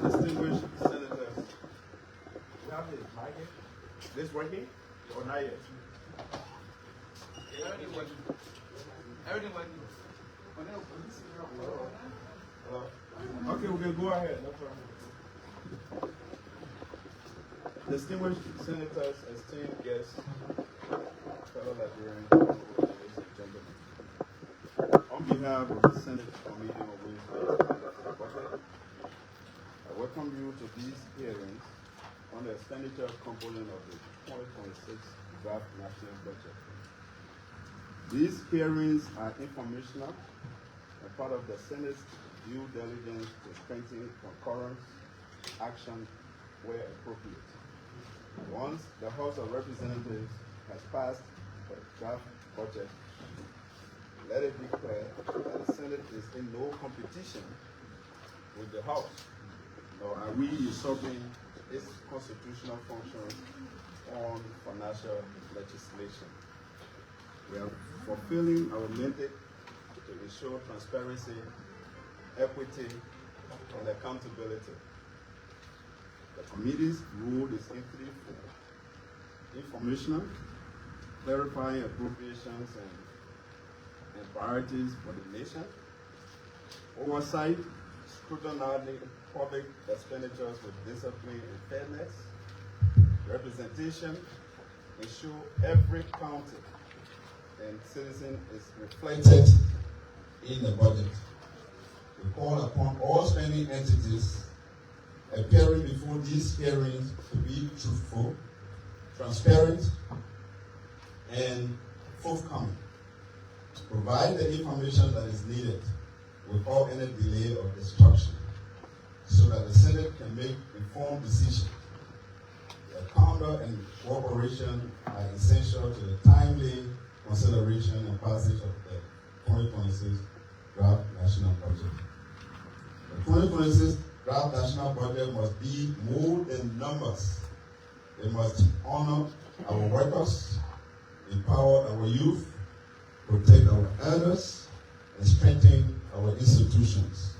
Distinguished senators, you have this mic here? This working or not yet? Everything working. Everything working. Hello? Okay, we can go ahead. No problem. Distinguished senators, esteemed guests, fellow Liberians, ladies and gentlemen. On behalf of the Senate Committee on Ways and Budget, I welcome you to these hearings on the expenditure component of the 2026 draft national budget. These hearings are informational and part of the Senate's due diligence to strengthen concurrent action where appropriate. Once the House of Representatives has passed the draft budget, let it be clear that the Senate is in no competition with the House, nor are we usurping its constitutional functions on financial legislation. We are fulfilling our mandate to ensure transparency, equity, and accountability. The committee's role is informational, clarifying appropriations and priorities for the nation, oversight, scrutinizing public expenditures with discipline and fairness, representation, ensure every county and citizen is reflected in the budget. We call upon all spending entities appearing before these hearings to be truthful, transparent, and forthcoming. Provide the information that is needed without any delay or destruction, so that the Senate can make informed decisions. The candor and cooperation are essential to the timely consideration and passage of the 2026 draft national budget. The 2026 draft national budget must be more than numbers. It must honor our workers, empower our youth, protect our elders, and strengthen our institutions.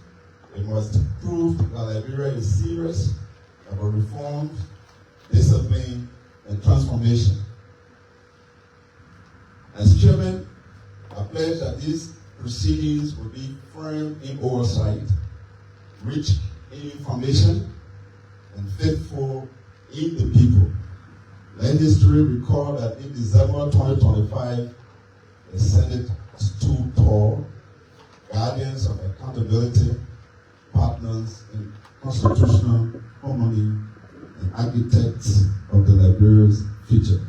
It must prove that Liberia is serious about reform, discipline, and transformation. As chairman, I pledge that these proceedings will be firm in oversight, rich in information, and faithful in the people. Let history recall that in December 2025, the Senate stood tall, guardians of accountability, partners in constitutional harmony, and architects of the Liberia's future.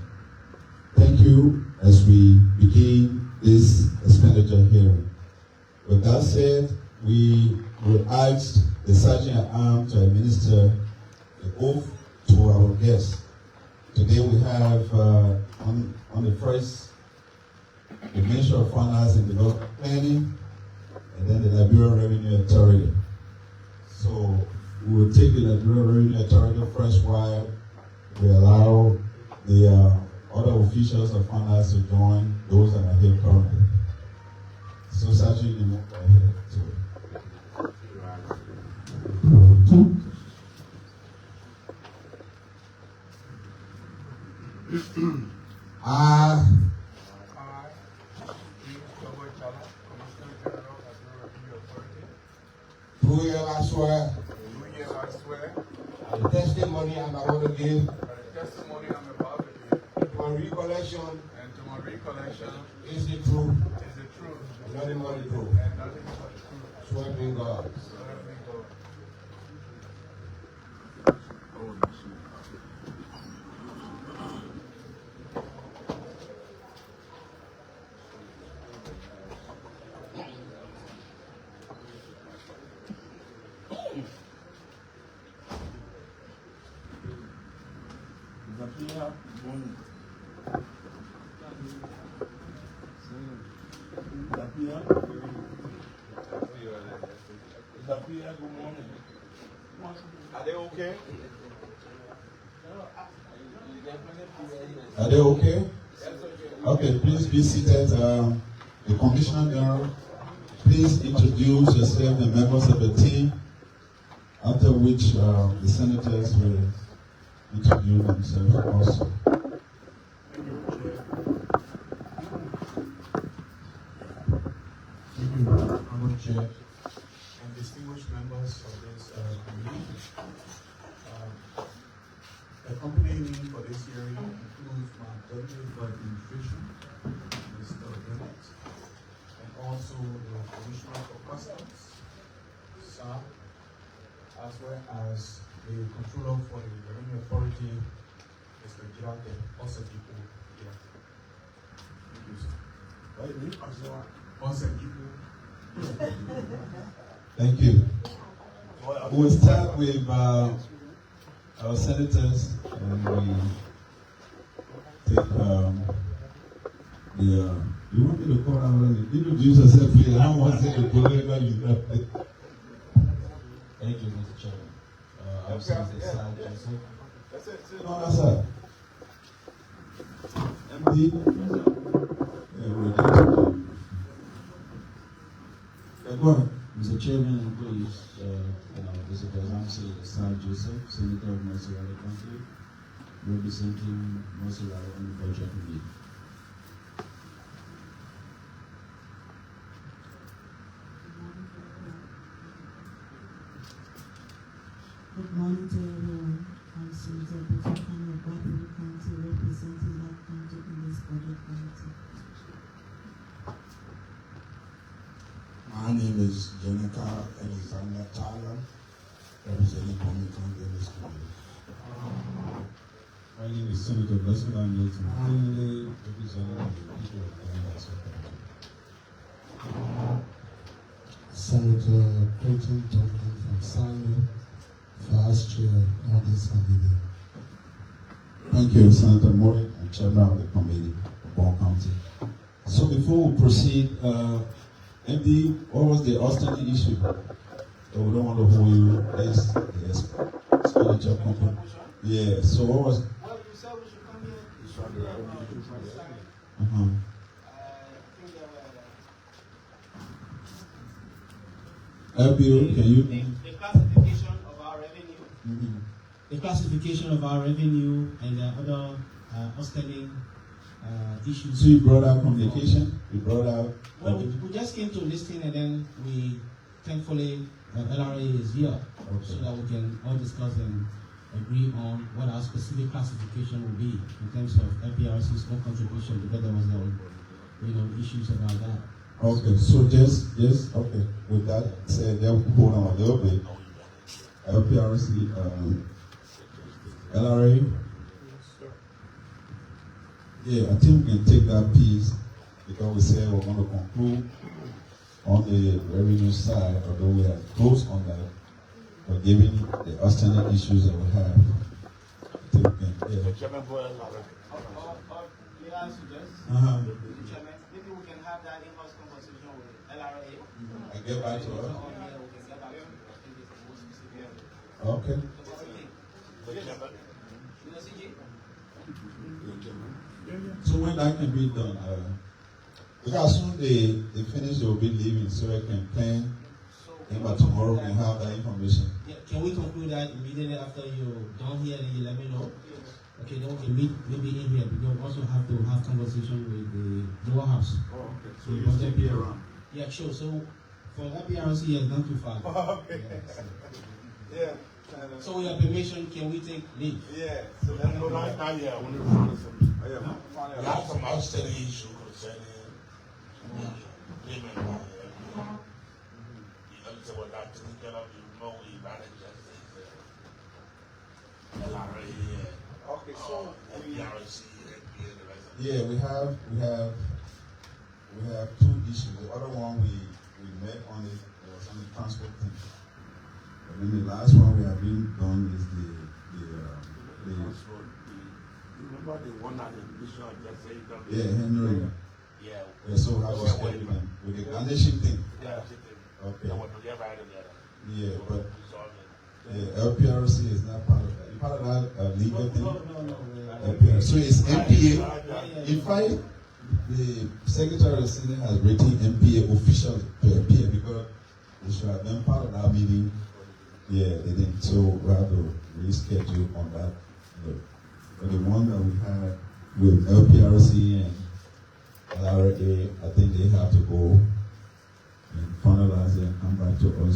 Thank you as we begin this expenditure hearing. With that said, we will ask the Sergeant at Arms to administer the oath to our guests. Today we have on the first, the Minister of Finance and Development Planning, and then the Liberia Revenue Authority. So we will take the Liberia Revenue Authority first while we allow the other officials of finance to join those that are here currently. So Sergeant, you move right here. I, do hereby swear that the testimony I'm about to give to my recollection is the truth, and nothing but the truth. Swear me God. Are they okay? Are they okay? Okay, please be seated. The Commissioner General Please introduce yourself and members of the team, after which the senators will introduce themselves also. Thank you, Honorable Chair, and distinguished members of this committee. Accompanying me for this hearing includes my deputy for administration, Mr. Bennett, and also the Commissioner for Customs, SAR, as well as the Controller for the Revenue Authority, Mr. Jirake, also people here. Thank you, sir. Thank you. We'll start with our senators, and we take you want me to call out and introduce yourself, please? I don't want to say the political you have. Thank you, Mr. Chairman. Our Senator Sal Joseph. That's it. No, that's it. MD. Go ahead. Mr. Chairman and please, this is I'm Senator Sal Joseph, Senator of Mosulala County, representing Mosulala on the budget committee. Good morning to everyone. I'm Senator Bufakani of Weah County, representing that county in this budget committee. My name is Jenica Alexander Tyler, representing County in this committee. My name is Senator Blessing Milton, currently representing the people of Ghana. Senator Clayton Tompkins from Simon, Vice Chair on this committee. Thank you, Senator Mori, and Chairman of the committee of Bond County. So before we proceed, MD, what was the outstanding issue? We don't want to hold you. Yes, expenditure component. Yeah. So what was? Well, you said we should come here. Uh-huh. LPO, can you? The classification of our revenue. Mm-hmm. The classification of our revenue and the other outstanding issues. So you brought out communication. You brought out. Well, we just came to listing, and then we thankfully LRA is here, so that we can all discuss and agree on what our specific classification will be in terms of FPRC's own contribution, because there was issues about that. Okay, so just okay. With that said, then hold on a little bit. LPRC, LRA. Yeah, I think we can take that piece because we said we're going to conclude on the revenue side, although we are close on that. But given the outstanding issues that we have, I think we can. Yeah. Maybe we can have that in-house conversation with LRA. And get back to her. Okay. So when that can be done, because as soon as they finish, they will be leaving, so they can plan. And by tomorrow, we can have that information. Yeah, can we conclude that immediately after you're done here, and you let me know? Okay, then we can meet maybe in here, because we also have to have conversation with the lower house. Oh, okay. So So you still be around. Yeah, sure. So for FPRC, it's not too far. Oh, okay. Yeah. So with your permission, can we take leave? Yeah. So that's no Right line. now, yeah, when we find some, Oh, yeah. we have some outstanding issue concerning payment by so what that taken care of, you know, we manage justice, LRA, Okay, so FPRC, NPA, the rest of it. Yeah, we have two issues. The other one we met on it was on the transport thing. And then the last one we have been done is the Remember the one that the mission just said? Henry. Yeah. Yeah, so I was with them with the garnishing thing. Yeah. Okay. I want to get right together. Yeah, but LPRC is not part of that. You part of that legal thing. No. LPRC. So it's NPA. In fact, The Secretary of the Senate has written MPA officially to appear because they should have been part of that meeting. Yeah, they didn't. So we have to reschedule on that. But the one that we had with LPRC and LRA, I think they have to go and finalize it and come back to us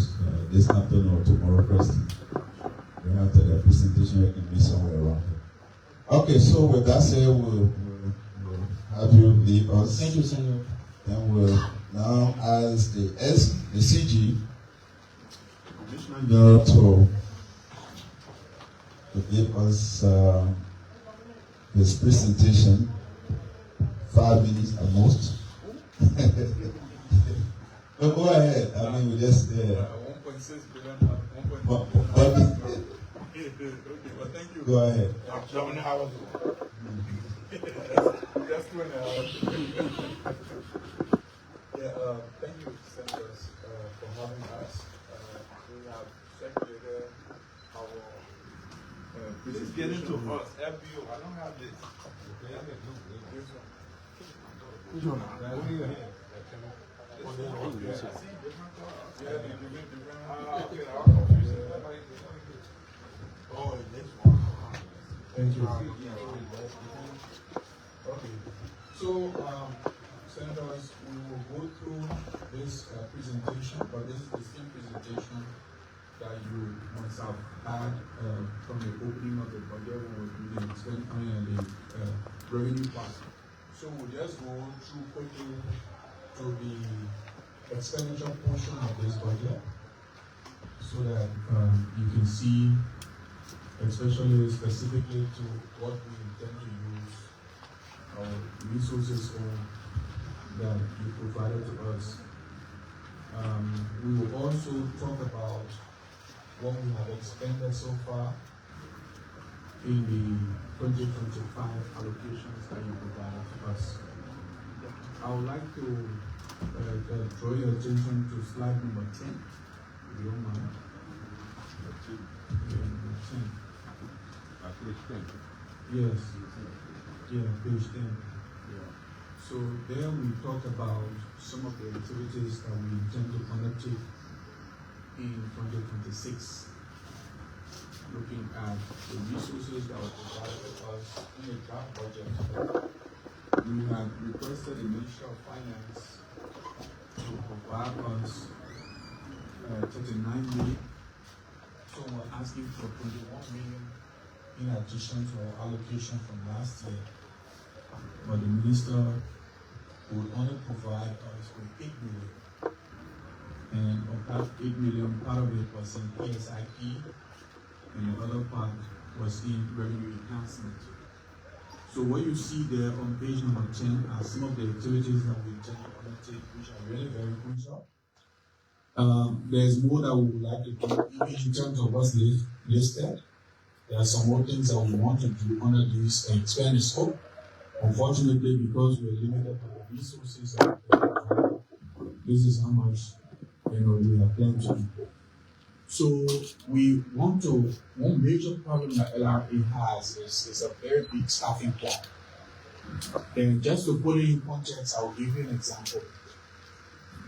this afternoon or tomorrow first. Then after the presentation, we can be somewhere around here. Okay, so with that said, we'll have you leave us. Thank you, Senator. Then we'll now ask the CG, Commissioner General, to give us his presentation. 5 minutes at most. No, go ahead. I mean, we just 1.6 billion. but Okay, well, thank you. go ahead. Governor Howard. Just 2 hours. Yeah, thank you, senators, for having us. We have circulated our please get into us. FBO. I don't have this. This one. Which one? Oh, this one. Thank you. Okay. So, senators, we will go through this presentation, but this is the same presentation that you must have had from the opening of the budget when we were doing the expenditure and the revenue part. So we'll just go through quickly to the expenditure portion of this budget so that you can see, especially specifically to what we intend to use our resources for that you provided to us. We will also talk about what we have expended so far in the 2025 allocations that you provided to us. I would like to draw your attention to slide number 10, if you don't mind. Yeah, number 10. Yes. Yeah, page 10. So there we talk about some of the activities that we intend to undertake in 2026, looking at the resources that were provided to us in the draft budget. We have requested the Ministry of Finance to provide us 39 million. So we're asking for 21 million in addition to our allocation from last year. But the minister would only provide us with 8 million. And of that 8 million, part of it was in ASIP, and the other part was in revenue enhancement. So what you see there on page number 10 are some of the activities that we intend to undertake, which are really very crucial. There's more that we would like to do, even in terms of what's listed. There are some more things that we want to do under this expanded scope. Unfortunately, because we're limited by the resources, this is how much we are planning to do. So we want to, one major problem that LRA has is a very big staffing plan. And just to put it in context, I'll give you an example.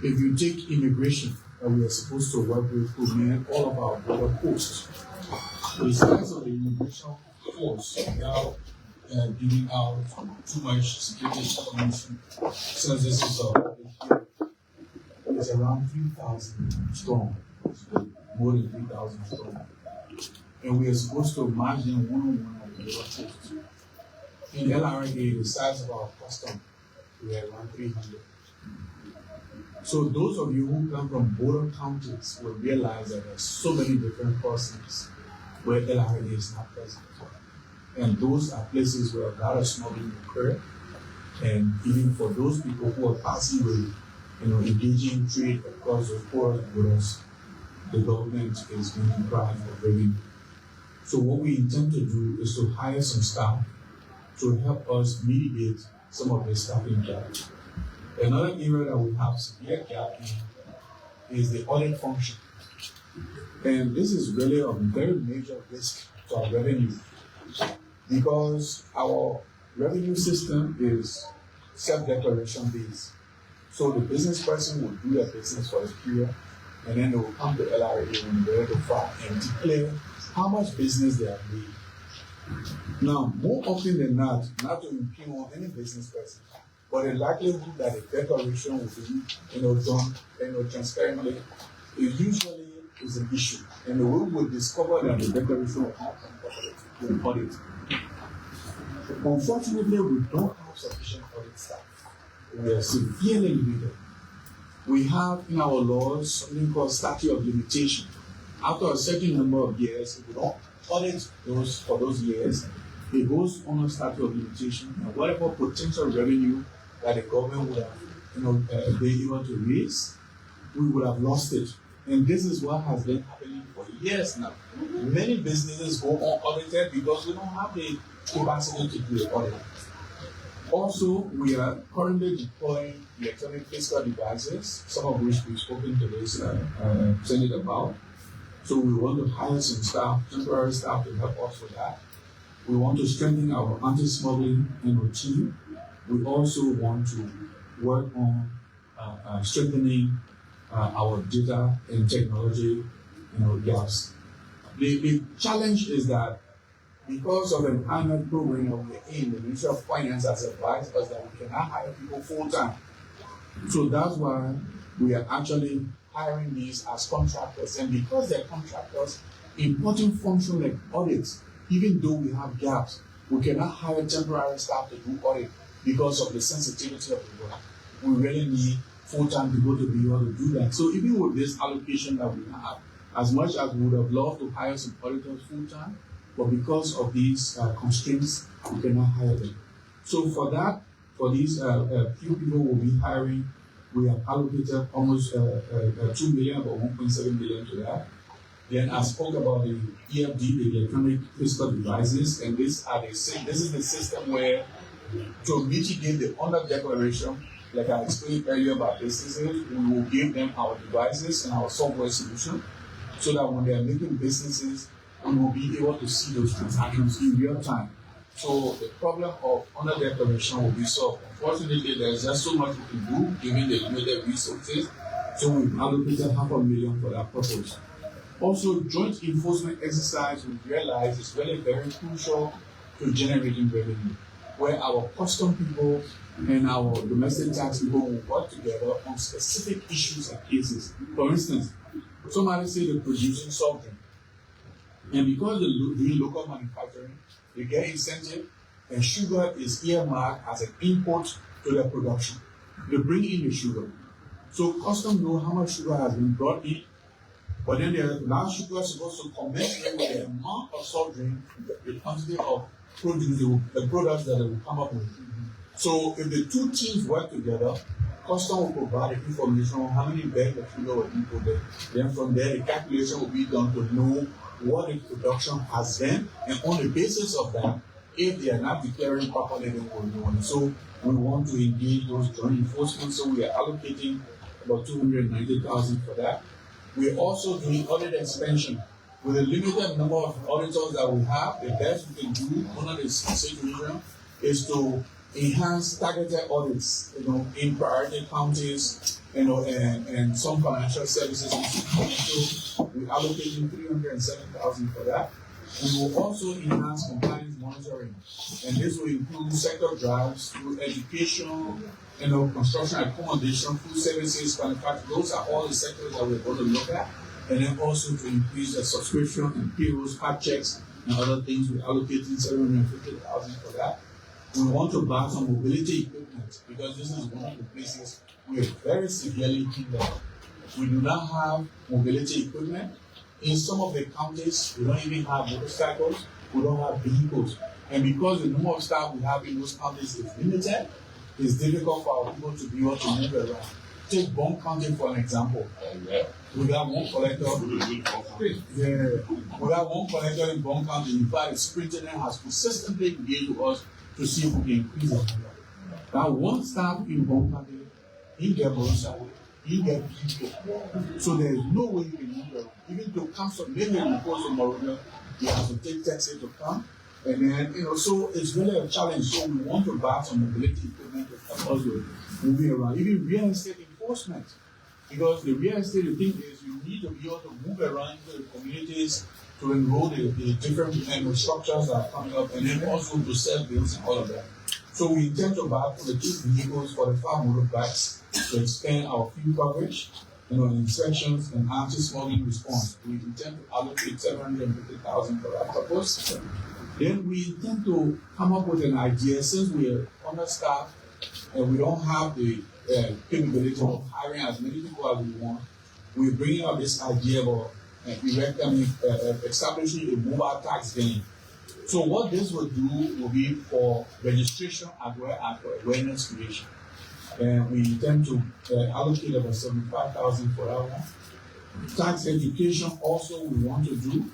If you take immigration that we are supposed to work with to man all of our border posts, the size of the immigration force now giving out too much security information, since this is it's around 3,000 strong, more than 3,000 strong. And we are supposed to march them one-on-one at the border post. In LRA, the size of our custom, we are around 300. So those of you who come from border counties will realize that there's so many different crossings where LRA is not present. And those are places where a lot of smuggling occur. And even for those people who are passing with, engaging trade across the porous borders, the government is being deprived of revenue. So what we intend to do is to hire some staff to help us mitigate some of the staffing gaps. Another area that we have severe gap in is the audit function. And this is really a very major risk to our revenue, because our revenue system is self-declaration based. So the business person will do their business for the period, and then they will come to LRA when they're ready to file and declare how much business they have made. Now, more often than not to impugn on any business person, but the likelihood that a declaration will be, done, transparently, it usually is an issue. And we will discover that the declaration will not come audit. Unfortunately, we don't have sufficient audit staff. We are severely limited. We have in our laws something called statute of limitation. After a certain number of years, if we don't audit those for those years, it goes on a statute of limitation, and whatever potential revenue that the government would have been able to raise, we would have lost it. And this is what has been happening for years now. Many businesses go unaudited because we don't have the capacity to do the audit. Also, we are currently deploying electronic fiscal devices, some of which we've spoken to this Senate about. So we want to hire some staff, temporary staff, to help us with that. We want to strengthen our anti-smuggling team. We also want to work on strengthening our data and technology gaps. The challenge is that because of an annual program of the aim, the Ministry of Finance has advised us that we cannot hire people full-time. So that's why we are actually hiring these as contractors. And because they're contractors, important function like audits, even though we have gaps, we cannot hire temporary staff to do audit because of the sensitivity of the work. We really need full-time people to be able to do that. So even with this allocation that we have, as much as we would have loved to hire some auditors full-time, but because of these constraints, we cannot hire them. So for that, for these few people we'll be hiring, we have allocated almost 2 million or 1.7 million to that. Then I spoke about the EFD, the electronic fiscal devices, and this is the system where, to mitigate the under declaration, like I explained earlier about businesses, we will give them our devices and our software solution, so that when they are making businesses, we will be able to see those transactions in real time. So the problem of under declaration will be solved. Unfortunately, there's just so much we can do given the limited resources, so we've allocated $500,000 for that purpose. Also, joint enforcement exercise, we realize is really very crucial to generating revenue, where our custom people and our domestic tax people will work together on specific issues and cases. For instance, somebody say they're producing soft drink, and because they're doing local manufacturing, they get incentive, and sugar is earmarked as an input to their production. They bring in the sugar. So custom know how much sugar has been brought in, but then that sugar is supposed to commensurate with the amount of soft drink, the quantity of produce, the products that they will come up with. So if the two teams work together, custom will provide the information on how many bags of sugar were imported. Then from there, the calculation will be done to know what the production has been, and on the basis of that, if they are not declaring properly, then we'll know. And so we want to engage those joint enforcement, so we are allocating about $290,000 for that. We're also doing audit expansion. With the limited number of auditors that we have, the best we can do under the situation is to enhance targeted audits, in priority counties, and some financial services. So we're allocating $307,000 for that. We will also enhance compliance monitoring, and this will include sector drives through education, construction, accommodation, food services, manufacturing. Those are all the sectors that we're going to look at, and then also to increase the subscription and payrolls, fact checks, and other things. We're allocating $750,000 for that. We want to buy some mobility equipment because this is one of the places we are very severely hindered. We do not have mobility equipment. In some of the counties, we don't even have motorcycles, we don't have vehicles. And because the number of staff we have in those counties is limited, it's difficult for our people to be able to move around. Take Bond County for an example. We got one collector. We got one collector in Bond County. In fact, the superintendent has consistently engaged with us to see if we can increase the number. Now, one staff in Bond County, he get motorcycle, he get vehicle. So there is no way you can move around. Even to come from maybe we go to Morona, you have to take taxi to come. And then, so it's really a challenge. So we want to buy some mobility equipment to also moving around, even real estate enforcement. Because the real estate, the thing is, you need to be able to move around to the communities to enroll the different structures that are coming up, and then also to sell bills and all of that. So we intend to buy for the 2 vehicles for the 5 motorbikes to expand our field coverage, inspections and anti-smuggling response. We intend to allocate 750,000 for that purpose. Then we intend to come up with an idea, since we are understaffed and we don't have the capability of hiring as many people as we want. We're bringing up this idea of establishing a mobile tax gain. So what this will do will be for registration as well as for awareness creation. And we intend to allocate about 75,000 for that one. Tax education also we want to do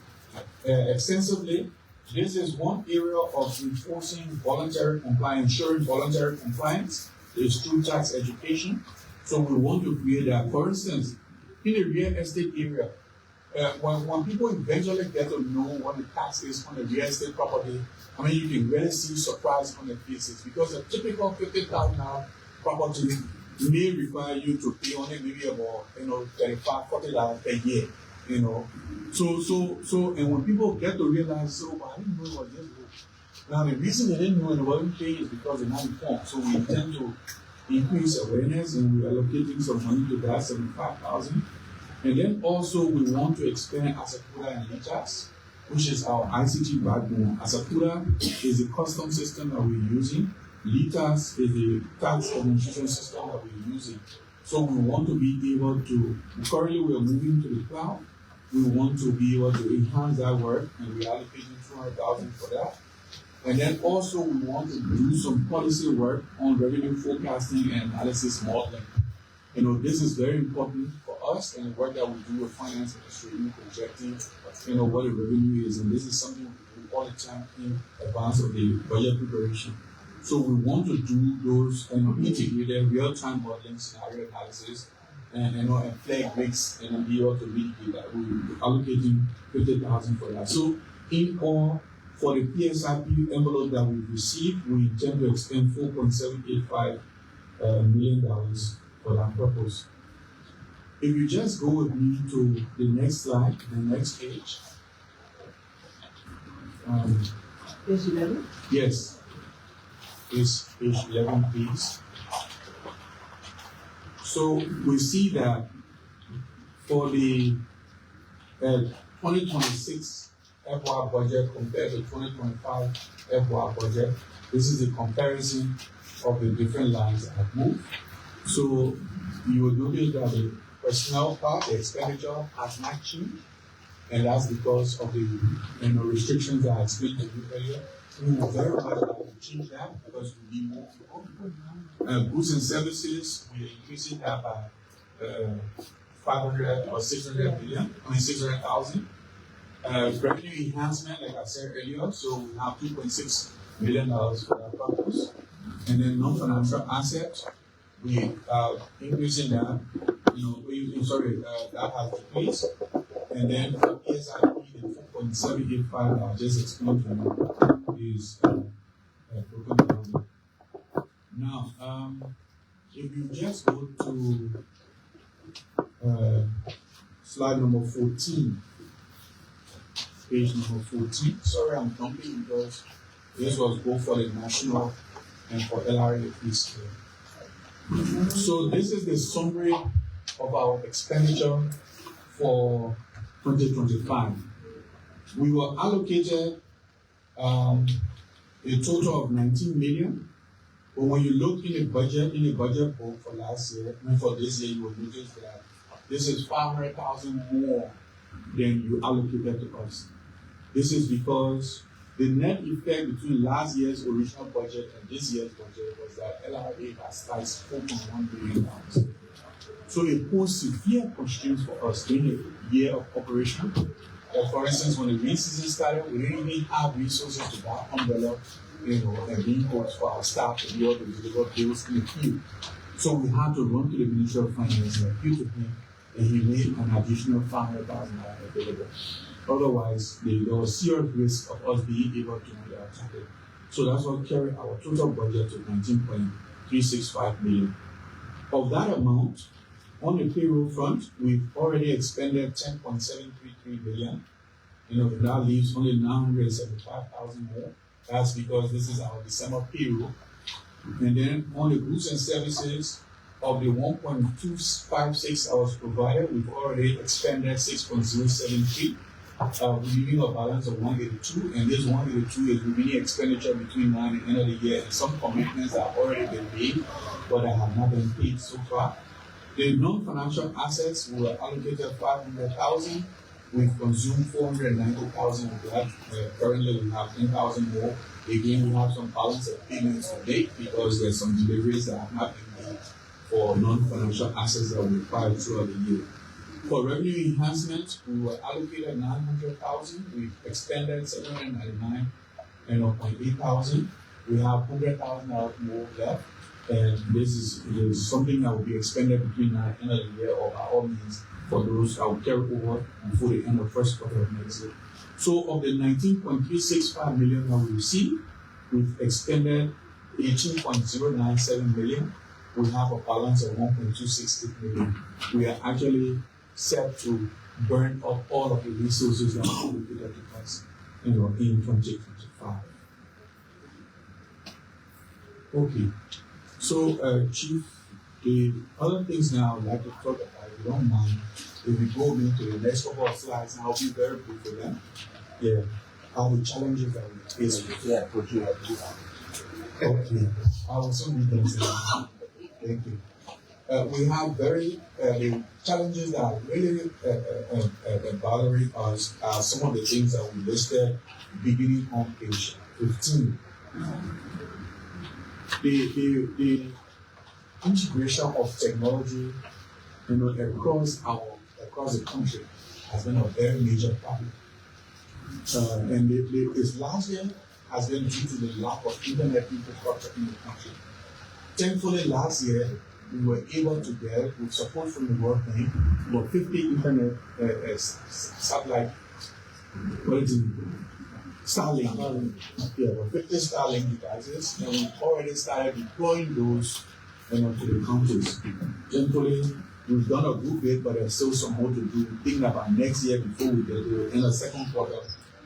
extensively. This is one area of enforcing voluntary compliance, ensuring voluntary compliance is through tax education. So we want to create that. For instance, in the real estate area, when people eventually get to know what the tax is on a real estate property, I mean, you can really see surprise on the faces, because a typical $50,000 property may require you to pay on it maybe about $35, $40 per year. So and when people get to realize, I didn't know it was this low. Now the reason they didn't know it wasn't paying is because they're not informed. So we intend to increase awareness, and we're allocating some money to that, 75,000. And then also we want to expand Asakuda and Litas, which is our ICT backbone. Asakuda is the custom system that we're using. Litas is the tax administration system that we're using. So we want to be able to, currently we are moving to the cloud. We want to be able to enhance that work, and we're allocating 200,000 for that. And then also we want to do some policy work on revenue forecasting and analysis modeling. This is very important for us, and the work that we do with finance industry, projecting, what the revenue is, and this is something we do all the time in advance of the budget preparation. So we want to do those integrated real-time modeling, scenario analysis, and flag risks, and be able to mitigate that. We're allocating 50,000 for that. So in all, for the PSIP envelope that we received, we intend to expend $4.785 million for that purpose. If you just go with me to the next slide, the next page. Page 11? Yes. Is page 11, please. So we see that for the 2026 FY budget compared to 2025 FY budget, this is the comparison of the different lines that have moved. So you will notice that the personnel part, the expenditure has not changed, and that's because of the restrictions that I explained to you earlier. We will very much like to change that because we need more people. Goods and services, we are increasing that by 500 or 600 million, 600,000. Revenue enhancement, like I said earlier, so we have $2.6 million for that purpose. And then non-financial assets, we are increasing that. That has decreased. And then for PSIP, the 4.785 I just explained to you is broken down. Now, if you just go to slide number 14, page number 14. Sorry, I'm jumping because this was both for the national and for LRA this year. So this is the summary of our expenditure for 2025. We were allocated a total of 19 million. But when you look in the budget book for last year, and for this year, you will notice that this is 500,000 more than you allocated to us. This is because the net effect between last year's original budget and this year's budget was that LRA has sliced $4.1 billion. So it posed severe constraints for us during the year of operation. For instance, when the rain season started, we didn't even have resources to buy umbrella, and vehicles for our staff to be able to deliver bills in the field. So we had to run to the Ministry of Finance and appeal to him, and he made an additional $500,000 available. Otherwise, there was serious risk of us being able to meet our target. So that's what carried our total budget to 10.365 million. Of that amount, on the payroll front, we've already expended 10.733 billion. That leaves only 975,000 more. That's because this is our December payroll. And then on the goods and services, of the 1.256 I was provided, we've already expended 6.073. Leaving a balance of 182, and this 182 is remaining expenditure between now and the end of the year, and some commitments that have already been made, but that have not been paid so far. The non-financial assets were allocated 500,000. We've consumed 490,000 of that. Currently, we have 10,000 more. Again, we have some balance of payments to date because there's some deliveries that have not been made for non-financial assets that we acquired throughout the year. For revenue enhancement, we were allocated 900,000. We've expended 799.8 thousand. We have 100,000 more left, and this is something that will be expended between now and the end of the year, or by all means, for those that will carry over before the end of first quarter of next year. So, of the 19.365 million that we received, we've expended 18.097 million. We have a balance of 1.268 million. We are actually set to burn up all of the resources that are allocated to us, in 2025. Okay, so Chief, the other things now I'd like to talk about, if you don't mind, if we go into the next couple of slides, and I'll be very brief for them. Yeah, are the challenges that we face with. Yeah, for sure. Okay, I will soon be done. Thank you. We have the challenges that are really bothering us are some of the things that we listed beginning on page 15. The integration of technology, across the country has been a very major problem, and it's largely has been due to the lack of internet infrastructure in the country. Thankfully, last year we were able to get, with support from the World Bank, about 50 internet satellite, Starlink. Yeah, about 50 Starlink devices, and we've already started deploying those to the counties. Thankfully, we've done a good bit, but there's still some more to do. Thinking about next year before we get there, in the second quarter,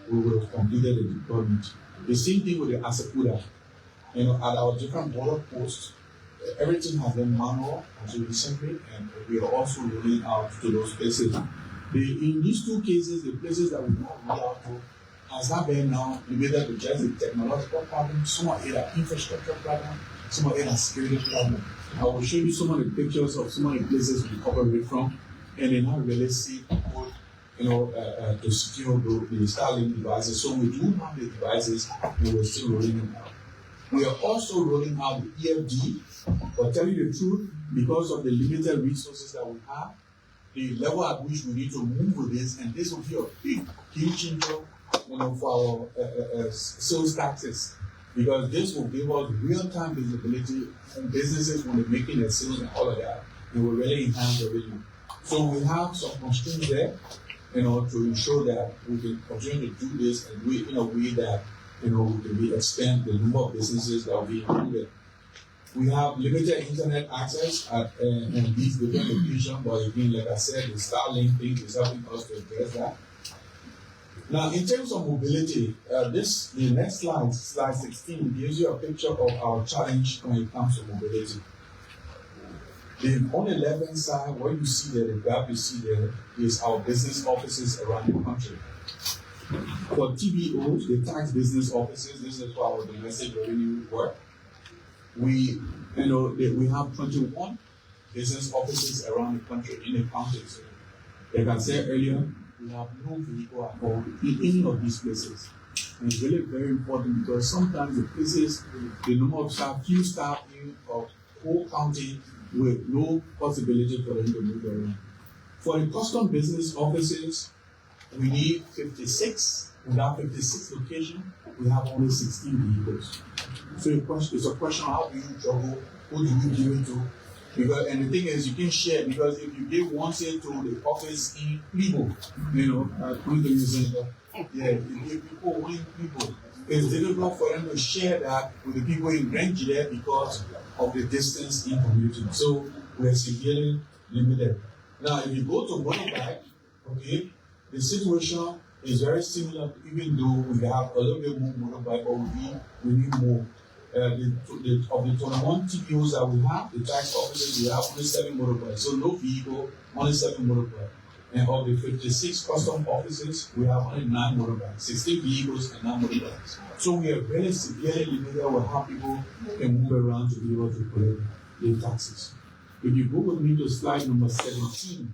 we will have completed the deployment. The same thing with the Asakuda. At our different border posts, everything has been manual until recently, and we are also rolling out to those places. In these two cases, the places that we not roll out to has not been now limited to just the technological problem. Some are either infrastructure problem, some are either security problem. I will show you some of the pictures of some of the places we operate from, and then not really see people, to secure the Starlink devices. So we do have the devices, and we're still rolling them out. We are also rolling out the EFD, but tell you the truth, because of the limited resources that we have, the level at which we need to move with this, and this will be a big game changer, for our sales taxes, because this will give us real-time visibility from businesses when they're making their sales and all of that, and will really enhance revenue. So we have some constraints there, to ensure that we can continue to do this and in a way that we expand the number of businesses that will be included. We have limited internet access in these different locations, but again, like I said, the Starlink thing is helping us to address that. Now, in terms of mobility, the next slide, slide 16, gives you a picture of our challenge when it comes to mobility. On the left-hand side, what you see there, the graph you see there, is our business offices around the country. For TBOs, the tax business offices, this is for our domestic revenue work. We have 21 business offices around the country in the counties. Like I said earlier, we have no vehicle at all in any of these places. And it's really very important because sometimes the places, the number of staff, few staff in a whole county with no possibility for them to move around. For the custom business offices, we need 56. Without 56 locations, we have only 16 vehicles. So it's a question of how do you juggle, who do you give it to? And the thing is, you can share, because if you give one set to the office in Libo, at Community Center, you give people one people, it's difficult for them to share that with the people in Nigeria because of the distance in commuting. So we're severely limited. Now, if you go to motorbike, okay, the situation is very similar, even though we have a little bit more motorbike, but we need more. Of the 21 TPOs that we have, the tax offices, we have only 7 motorbikes. So no vehicle, only 7 motorbikes. And of the 56 custom offices, we have only 9 motorbikes, 16 vehicles and 9 motorbikes. So we are very severely limited with how people can move around to be able to collect their taxes. If you go with me to slide number 17,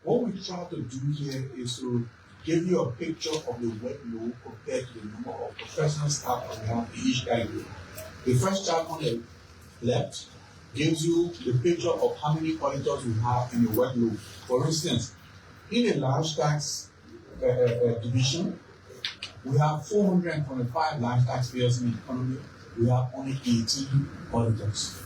what we try to do here is to give you a picture of the workload compared to the number of professional staff that we have in each category. The first chart on the left gives you the picture of how many auditors we have in the workload. For instance, in a large tax division, we have 425 large taxpayers in the economy. We have only 18 auditors.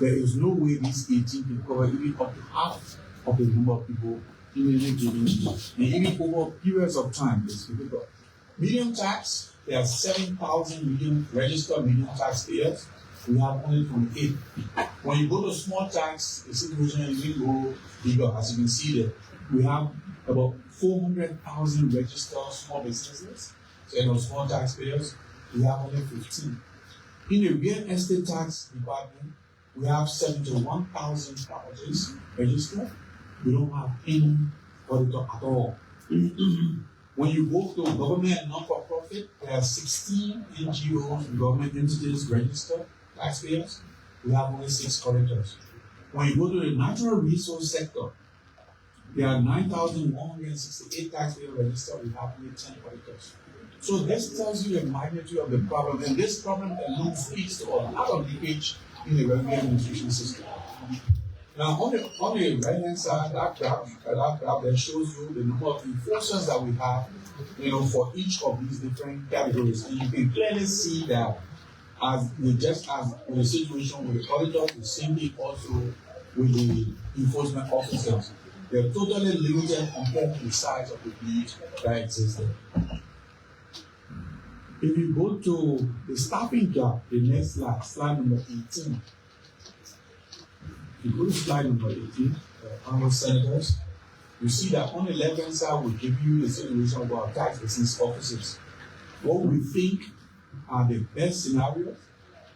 There is no way these 18 can cover even up to half of the number of people in any given year. And even over periods of time, it's difficult. Medium tax, there are 7,000 registered medium taxpayers. We have only 28. When you go to small tax, the situation is go bigger. As you can see there, we have about 400,000 registered small businesses. So small taxpayers, we have only 15. In the real estate tax department, we have 71,000 properties registered. We don't have any auditor at all. When you go to government and not-for-profit, there are 16 NGOs and government entities registered taxpayers. We have only 6 auditors. When you go to the natural resource sector, there are 9,168 taxpayers registered. We have only 10 auditors. So this tells you the magnitude of the problem, and this problem alone speaks to a lot of leakage in the revenue administration system. Now, on the right-hand side, that graph that shows you the number of enforcers that we have, for each of these different categories, and you can clearly see that just as with the situation with the auditors, the same thing also with the enforcement officers. They're totally limited compared to the size of the fleet that exists there. If you go to the staffing gap, the next slide number 18. If you go to slide number 18, honorable senators, you see that on the left-hand side, we give you the situation of our tax business offices. What we think are the best scenarios.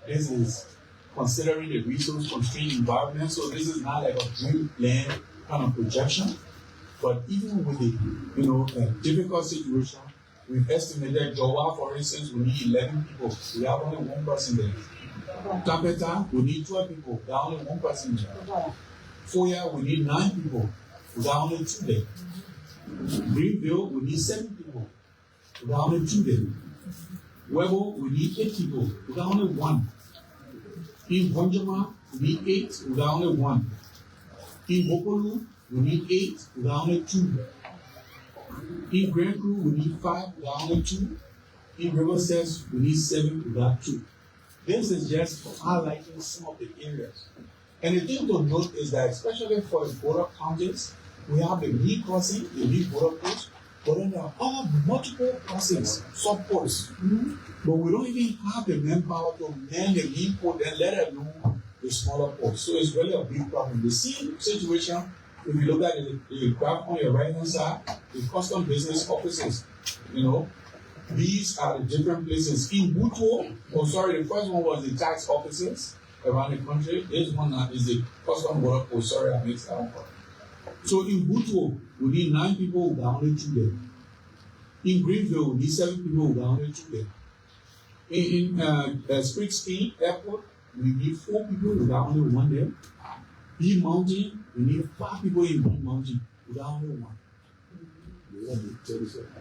This is considering the resource-constrained environment, so this is not like a dream plan kind of projection. But even with the difficult situation, we've estimated Jowa, for instance, we need 11 people. We have only 1 person there. Tapeta, we need 12 people. There are only 1 person there. Foya, we need 9 people. There are only 2 there. Greenville, we need 7 people. There are only 2 there. Webo, we need 8 people. There are only 1. In Bonjama, we need 8. There are only 1. In Bopolu, we need 8. There are only 2. In Grand Crew, we need 5. There are only 2. In River Steps, we need 7. There are 2. This is just highlighting some of the areas. And the thing to note is that, especially for the border counties, we have the knee crossing, the knee border post, but then there are other multiple crossings, sub-posts. But we don't even have the manpower to man the knee post and let alone the smaller posts. So it's really a big problem. The same situation, if you look at the graph on your right-hand side, the custom business offices, these are the different places. In Butuo, the first one was the tax offices around the country. This one is the custom border post. Sorry, I mixed that one up. So in Butuo, we need 9 people, we are only 2 there. In Greenville, we need 7 people, we are only 2 there. In Spring Airport, we need 4 people, we are only 1 there. B Mountain, we need 5 people in B Mountain, we are only 1.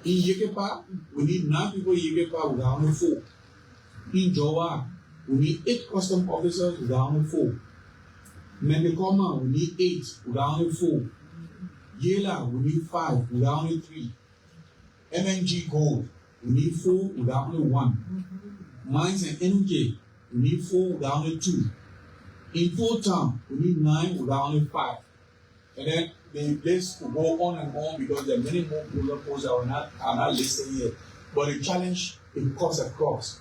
In Yekepa, we need 9 people in Yekepa, we are only 4. In Jowa, we need 8 custom officers, we are only 4. Mendekoma, we need 8, we are only 4. Yela, we need 5, we are only 3. MNG Gold, we need 4, we are only 1. Mines and Energy, we need 4, we are only 2. In Full Town, we need 9, we are only 5. And then the list will go on and on because there are many more polar posts that are not listed here. but the challenge it cuts across.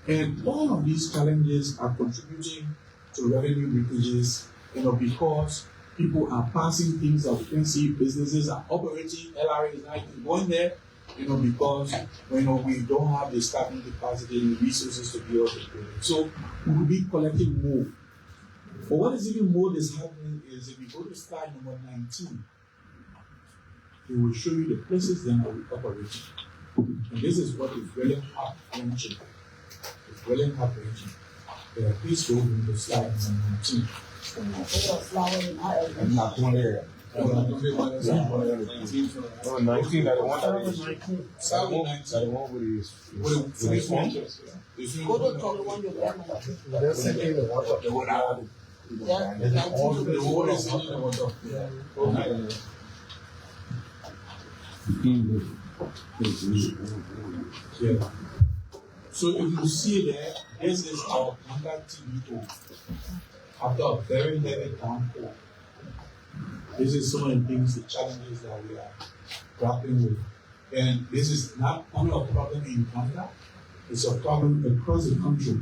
And all of these challenges are contributing to revenue leakages, because people are passing things that we can see, businesses are operating, LRA is not even going there, because we don't have the staffing capacity and the resources to build the building. So we will be collecting more. But what is even more is happening is if you go to slide number 19, it will show you the places that we operate. And this is what is really heart-wrenching. It's really heart-wrenching. Please go to slide number 19. I'm not going there. 19, that one with his phone. Go to the one you got. the one out. The whole is in the water. Yeah. So if you see there, this is our contact TVO. After a very heavy downpour. This is some of the things, the challenges that we are grappling with. And this is not only a problem in Uganda, it's a problem across the country.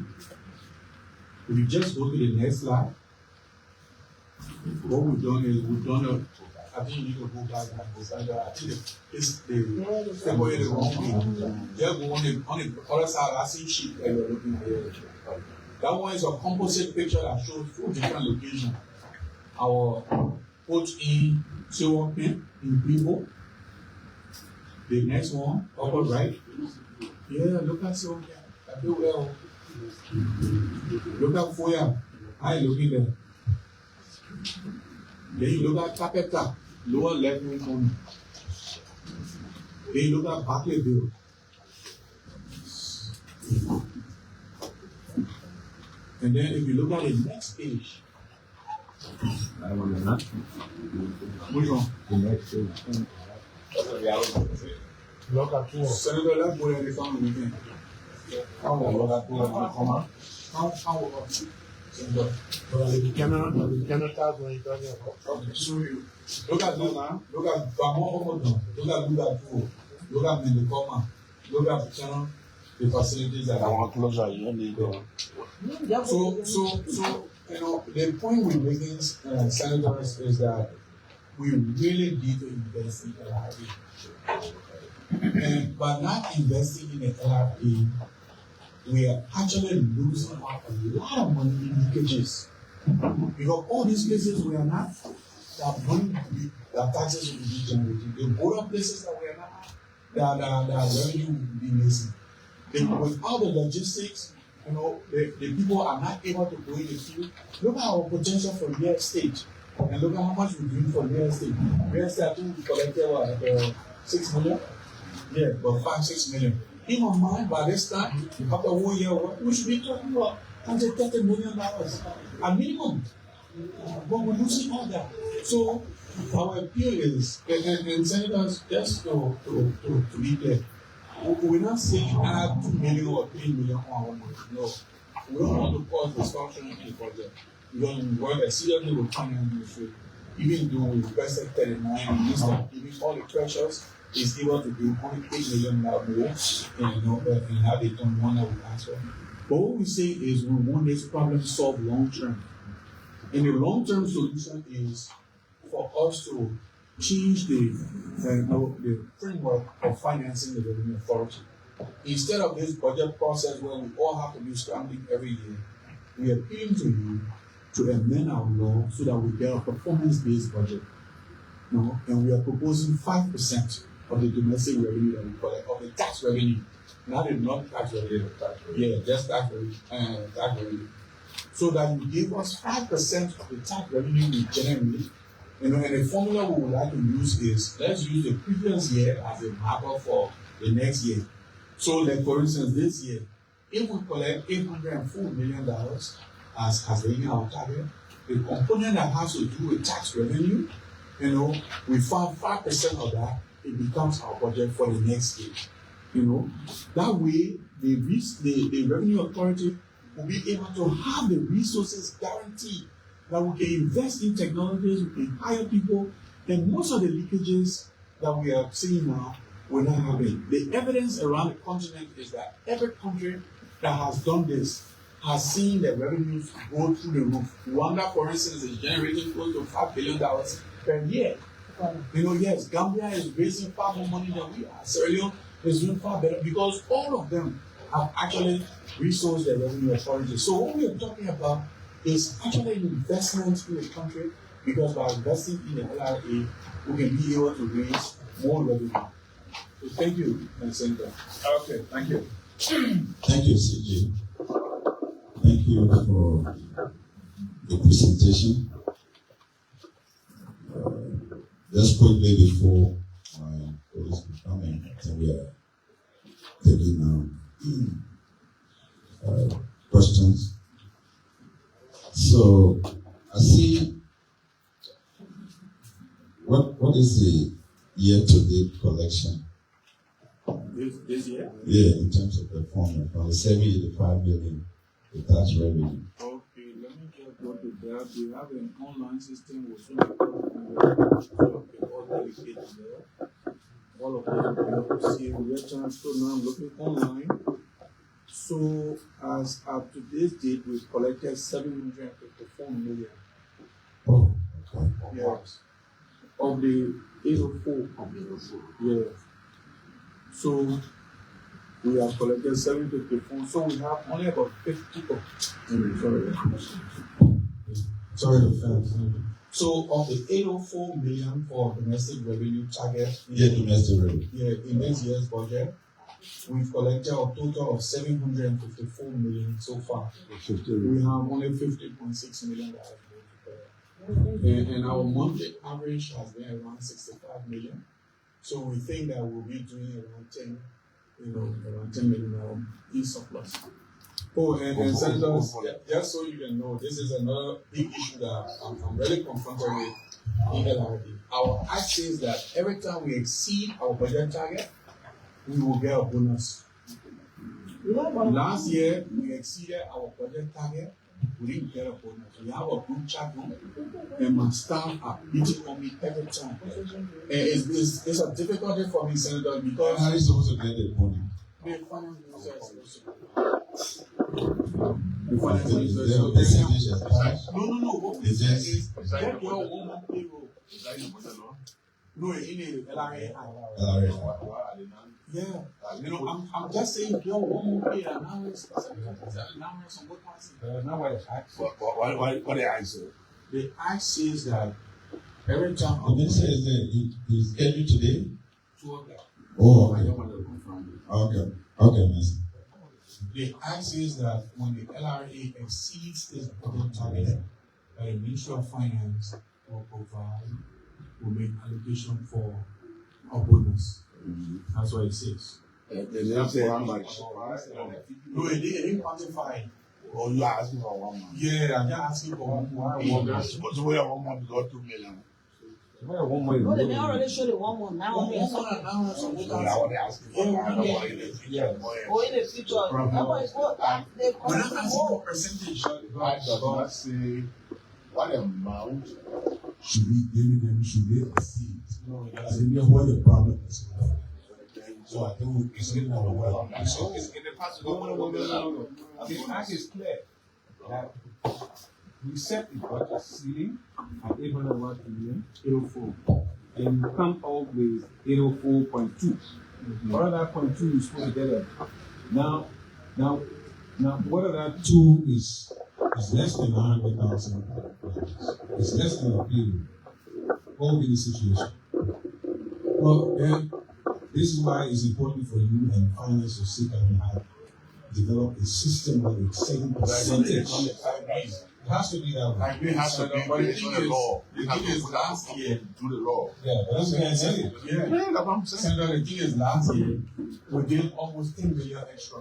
If you just go to the next slide, what we've done is I think you need to go back and go back. I think it's the separated wrong thing. Just go on the other side, I see sheet that you're looking at here. That one is a composite picture that shows 4 different locations. Our put in silver pin in people. The next one, upper right. Yeah, look at silver pin. I do well. Look at Weah. How you looking there? Then you look at Capeta, lower left hand corner. Then you look at Barclayville. And then if you look at the next page, which one? The next thing. Look at two. Senator, let's go ahead and come again. Look at two. How Senator? You cannot tell when you don't have. Show you. Look at Dona. Look at Bamo. Look at two. Look at Mendekoma. Look at the facilities that I want closer. You need So the point we're making, senators, is that we really need to invest in LRA. And by not investing in the LRA, we are actually losing out a lot of money in leakages. Because all these places we are not, that money, that taxes will be generating. The border places that we are not, that revenue will be missing. Without the logistics, the people are not able to go in the field. Look at our potential for real estate. And look at how much we're doing for real estate. Real estate, I think we collected 6 million? Yeah, about 5-6 million. In my mind, by this time, after 1 year, we should be talking about $130 million at minimum. But we're losing all that. So our appeal is, and senators, just to be clear, we're not saying add 2 million or 3 million on one month. No. We don't want to cause dysfunction in the budget. We don't work seriously with finance ministry. Even though we requested 39 and this time giving all the pressures is able to do only $8 million more and have it on one that we ask for. But what we say is we want this problem solved long term. And the long term solution is for us to change the framework of financing the revenue authority. Instead of this budget process where we all have to be scrambling every year, we are appealing to you to amend our law so that we get a performance-based budget. And we are proposing 5% of the domestic revenue that we collect, of the tax revenue, not tax revenue. Yeah, just tax revenue. So that you give us 5% of the tax revenue we generate. And the formula we would like to use is, let's use the previous year as a marker for the next year. So, like for instance, this year, if we collect $804 million as has been our target, the component that has to do with tax revenue, we found 5% of that, it becomes our budget for the next year. That way, the revenue authority will be able to have the resources guaranteed that we can invest in technologies, we can hire people, and most of the leakages that we are seeing now will not happen. The evidence around the continent is that every country that has done this has seen the revenues go through the roof. Rwanda, for instance, is generating close to $5 billion per year. You know, yes, Gambia is raising far more money than we are. Sierra Leone is doing far better because all of them have actually resourced their revenue authority. So what we are talking about is actually an investment in the country, because by investing in the LRA, we can be able to raise more revenue. So thank you, Senator. Okay, thank you. Thank you, CJ. Thank you for the presentation. Just quickly before my colleagues come in, I think we are taking questions. So I see what is the year-to-date collection? This year? Yeah, in terms of performance, from the 75 million, the tax revenue. Okay, let me just go to that. We have an online system with so many all delegates there. All of them are able to see real-time. So now I'm looking online. So as of today's date, we've collected 754 million. Oh, okay. Yes. Of the 804. Yeah. So we have collected 754. So we have only about 50. Sorry to fail. So of the 804 million for domestic revenue target, Domestic revenue. in this year's budget, we've collected a total of 754 million so far. We have only 50.6 million that has been prepared. And our monthly average has been around 65 million. So we think that we'll be doing around 10 million in surplus. Oh, and senators, just so you can know, this is another big issue that I'm really confronted with in LRD. Our act says that every time we exceed our budget target, we will get a bonus. Last year, we exceeded our budget target, we didn't get a bonus. We have a good chat room, and my staff are beating on me every time. And it's a difficulty for me, Senator, because How are you supposed to get the money? the finance minister is supposed to. The finance minister is supposed to. No. What we say is get your 1 month payroll. No, in the LRA. Yeah. You know, I'm just saying your 1 month pay and now it's on what passing. What the answer? The act says that every time The minister is there. He's scheduled today? 2 o'clock. Oh, I okay. don't want to confirm it. Okay, Minister. The act says that when the LRA exceeds its budget target, the Ministry of Finance will make allocation for a bonus. That's what it says. They didn't say how much. No, it didn't quantify. Oh, you are asking for 1 month. Yeah, I'm just asking for 1 month. Supposed to wait 1 month to go 2 million. No, they already showed it 1 month. Now, Now it's on what So I passing. want to ask you for I don't want it in the future. or in the future, that one is what they We're not asking for call percentage. God does not say what amount. Should we give them, should they exceed? I think that's where the problem is. So I think we should know well. So it's in the past. No. The act is clear that we set the budget ceiling at 801 million, 804, and you come out with 804.2. What other 0.2 is supposed to get it? Now, what other Two is less than 100,000. It's less than a billion. What will be the situation? Well, then, this is why it's important for you and finance to sit down and have develop a system where it's setting percentage. It has to be that way. It has to be based on the law. The thing is last year, Do the law. Yeah, but that's what I'm saying. yeah. Yeah, that's what I'm saying. Senator, the thing is last year, we did almost 10 million extra.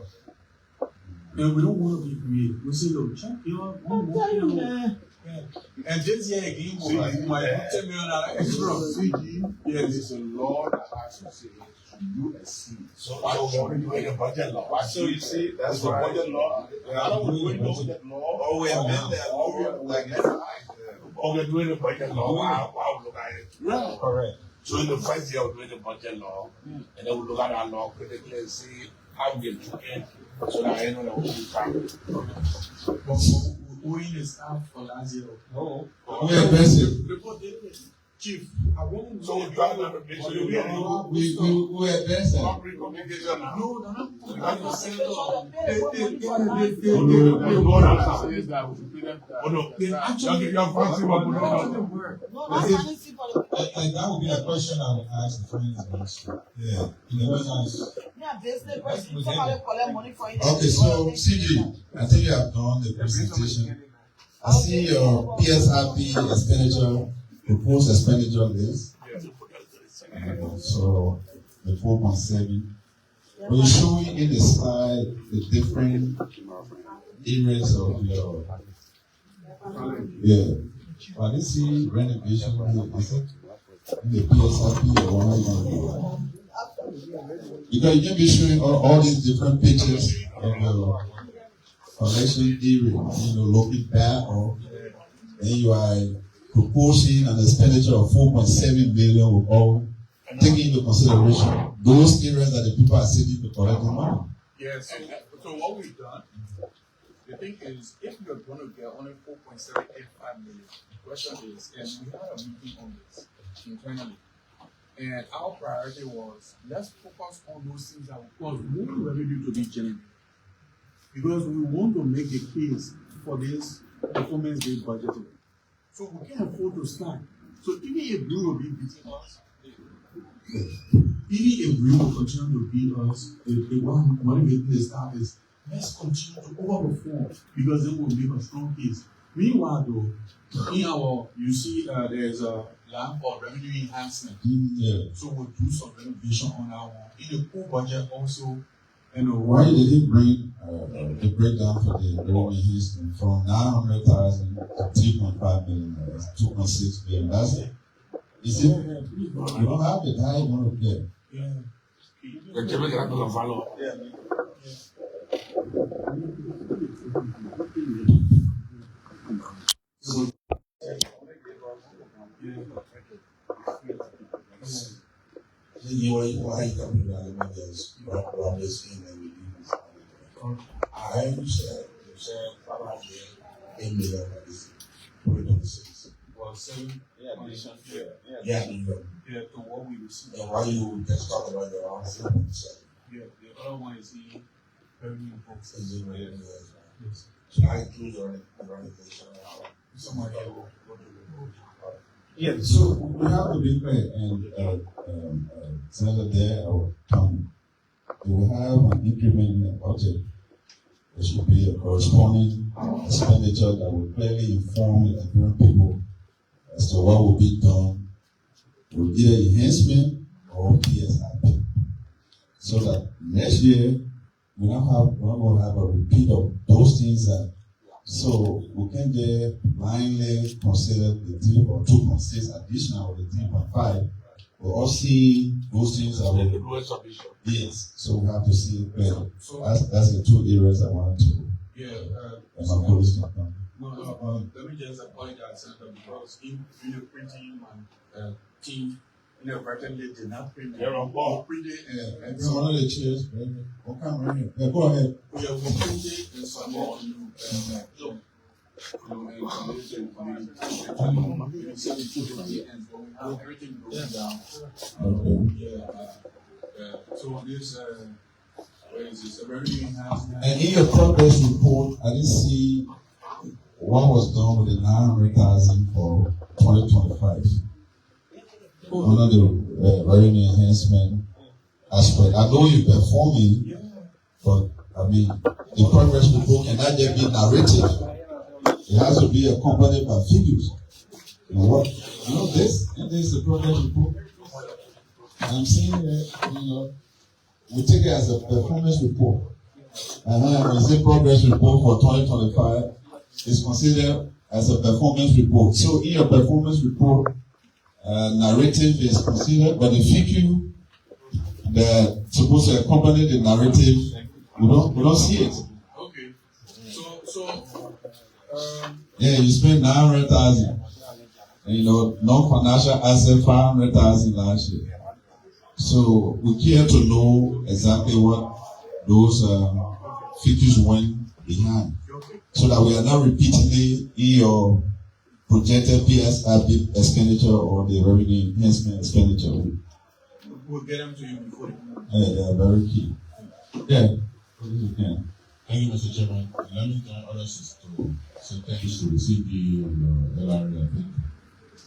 And we don't want to be greedy. We say, look, check your 1 month. Yeah. And this year again, we might put $10 million extra. CG, yes, it's a law that has to say, should you exceed? So we're doing a budget law. So you see, that's the budget law. I don't want to do the budget law. Or we have been there, or we're like, or we're doing the budget law. Wow, look at it. Correct. So in the first year, we're doing the budget law, and then we look at our law critically and see how we can tweak it so that I know that we'll be fine. But we in the staff for last year. No. Yeah, that's it. Chief, I want So we try to make sure we are We advance that. public communication now. no. We have to send it So on. they pay the money for No, life. no, they actually, you have fancy what we do. No, not fancy for the And that would be a question I would ask the finance minister. Yeah. In the measures. yeah, business person. Somebody collect money for it. Okay, so CG, I think you have done the presentation. I see your PSRP expenditure, proposed expenditure list. So the 4.7. But you show in the slide the different areas of your But I didn't see renovation here. Is it in the PSRP or what? Because you can be showing all these different pictures of your collection area, looking back, or then you are proposing an expenditure of 4.7 million with all taking into consideration those areas that the people are sitting to collect the money. Yes. So what we've done, the thing is, if we're going to get only 4.785 million, the question is, and we had a meeting on this internally, and our priority was let's focus on those things that will cause more revenue to be generated, because we want to make a case for this performance-based budgeting. So we can't afford to slack. So even if we will be beating us, even if we will continue to beat us, the one motivating the staff is let's continue to overperform, because then we'll make a strong case. Meanwhile, though, in our, you see, there's a line for revenue enhancement. So we'll do some renovation on that one. In the core budget also, why did he bring the breakdown for the revenue enhancement from 900,000 to 3.5 million, 2.6 billion? That's it. Is it? You don't have it. How you going to get? I understand. You said 508 million for this 2026. Well, 7 addition. Yeah. To what we received. And why you just talk about the around 4.7? Yeah, the other one is the revenue enhancement. Is it really? Yes. So I include your renovation. Somebody will Yeah, so we have to be clear, and Senator there or Tommy, we have an increment in the budget. There should be a corresponding expenditure that will clearly inform the Liberian people as to what will be done with either enhancement or PSRP, so that next year we're not going to have a repeat of those things so we can just blindly consider the 3 or 2.6 additional or the 3.5. We all see those things that will. Yes, so we have to see it better. So that's the 2 areas I wanted to. let me just appoint that center, because in the printing, my team inadvertently did not print it. And so one of the chairs, baby. What kind of here? Yeah, go ahead. We printed and submitted everything broken down. So this, where is this? A revenue enhancement. And in your progress report, I didn't see what was done with the 900,000 for 2025. Under the revenue enhancement aspect. I know you're performing, but I mean, the progress report cannot just be narrative. It has to be accompanied by figures. This is the progress report. And I'm saying that, we take it as a performance report. And when we say progress report for 2025, it's considered as a performance report. So in your performance report, narrative is considered, but the figure that's supposed to accompany the narrative, we don't see it. Okay. So yeah, you spend 900,000. Non-financial asset 500,000 last year. So we care to know exactly what those figures went behind, so that we are not repeatedly in your projected PSRB expenditure or the revenue enhancement expenditure. We'll get them to you before the Yeah, very key. Yeah. Thank you, Mr. Chairman. Let me join others to say thank you to the CP and the LRA, I think,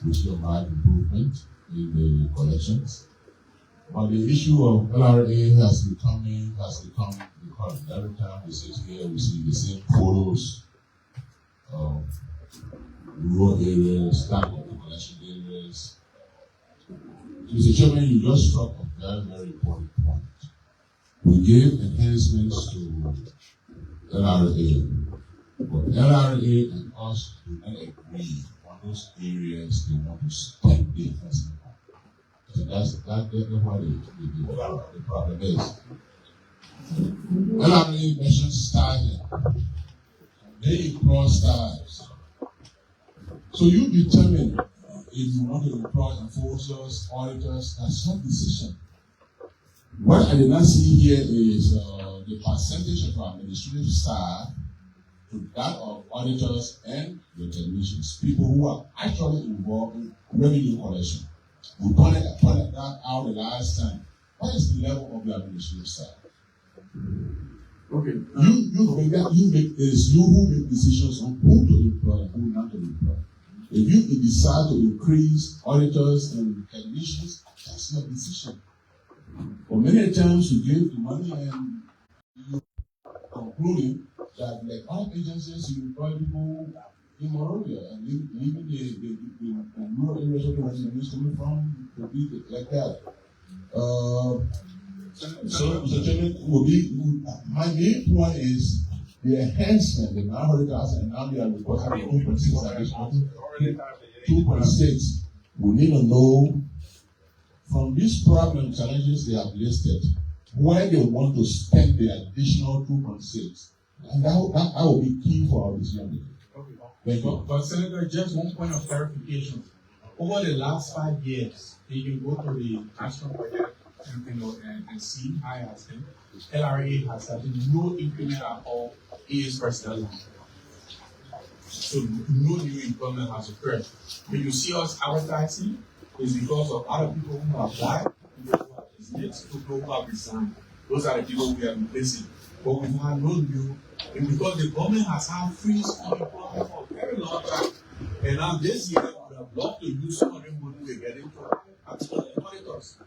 which will mark improvement in the collections. But the issue of LRA has become because every time we sit here, we see the same photos of rural areas, staff of the collection areas. Mr. Chairman, you just struck a very, very important point. We gave enhancements to LRA, but LRA and us do not agree on those areas they want to spend the enhancement on. So that's what the problem is. LRA mentions styling. They employ styles. So you determine if you want to employ enforcers, auditors, that's your decision. What I did not see here is the percentage of our administrative staff to that of auditors and the technicians, people who are actually involved in revenue collection. We pointed that out the last time. What is the level of your administrative staff? Okay. It is you who make decisions on who to employ and who not to employ. If you decide to increase auditors and technicians, that's your decision. But many times you give the money and you concluding that like all agencies you employ people in Monrovia and even the rural areas of the residents coming from to be like that. So Mr. Chairman, my main point is the enhancement, the 900,000 and now we are reporting 2.6 additional 2.6. We need to know from these problem challenges they have listed where they want to spend the additional 2.6. And that will be key for our decision making. Thank you. But Senator, just one point of clarification. Over the last 5 years, you can go to the national budget and see how it has been. LRA has gotten no increment at all in its personnel line. So no new employment has occurred. When you see us advertising, it's because of other people who have died, people who have dismissed, people who have resigned. Those are the people we are replacing. But we've had no new, and because the government has had freeze on employment for a very long time. And now this year, we have loved to use some of them money we're getting from auditors,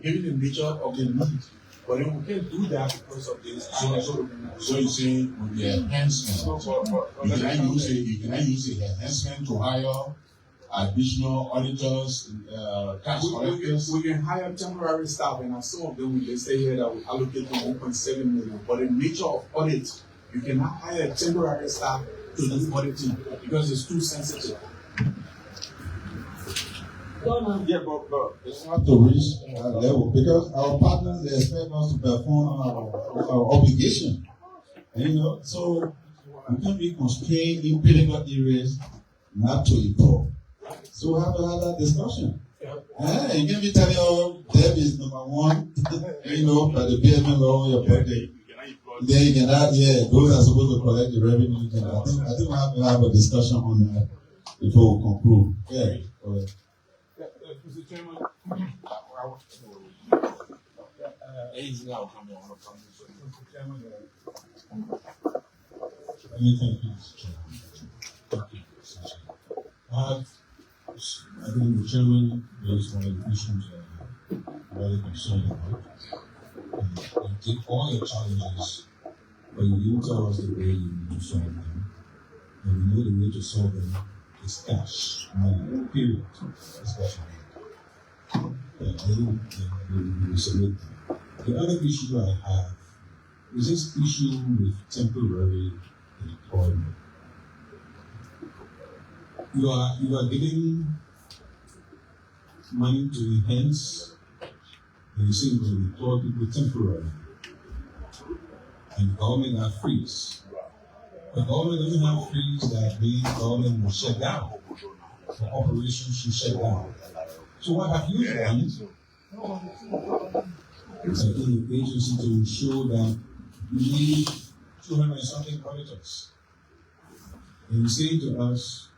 given the nature of the need. But then we can't do that because of this. So you say with the enhancement, you cannot use the enhancement to hire additional auditors, tax collectors. We can hire temporary staff, and some of them they say here that we allocate them 1.7 million. But the nature of audit, you cannot hire temporary staff to do auditing because it's too sensitive. Yeah, but It's not to reach that level because our partners they expect us to perform our obligation. And, so we can't be constrained in critical areas not to improve. So we have to have that discussion. You can be telling your debt is number one, by the payment law, your birthday. Then you cannot, those are supposed to collect the revenue. I think we have to have a discussion on that before we conclude. Mr. Chairman, Let me thank you, Mr. Chairman. I think the chairman raised one of the issues I'm very concerned about. You take all your challenges, but you didn't tell us the way you need to solve them. And we know the way to solve them is cash, money, period. Especially. The other issue I have is this issue with temporary employment. You are giving money to enhance, and you say you're going to employ people temporarily. And the government have freeze. The government doesn't have freeze that means the government will shut down. for operations to shut down. So what have you done as an agency to show that you need 200 and something auditors? And you say to us,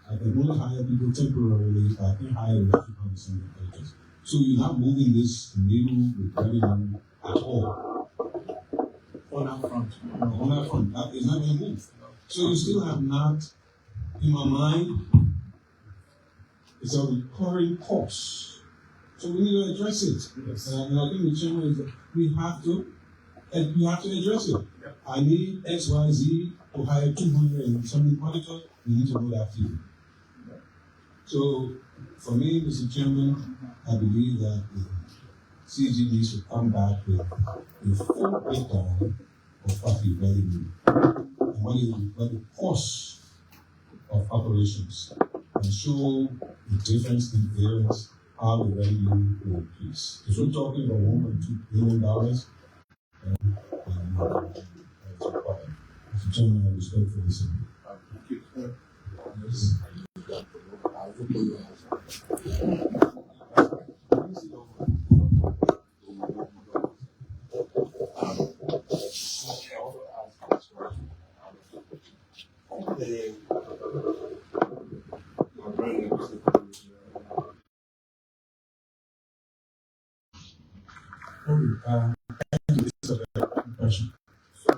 I can only hire people temporarily, I can hire 200 and something auditors. So you're not moving this needle with revenue at all. On that front. No, on that front, that is not going to move. So you still have not, in my mind, it's a recurring cost. So we need to address it. Yes. And I think the chairman is that we have to address it. Yep. I need XYZ to hire 200 and something auditors, we need to know that too. Yep. So for me, Mr. Chairman, I believe that the CGD should come back with a full breakdown of what we really need and what the cost of operations, and show the difference in areas how the revenue will increase. If we're talking about $1.2 billion, that's required. Mr. Chairman, I respect for this. Yes. This is a very good question. So,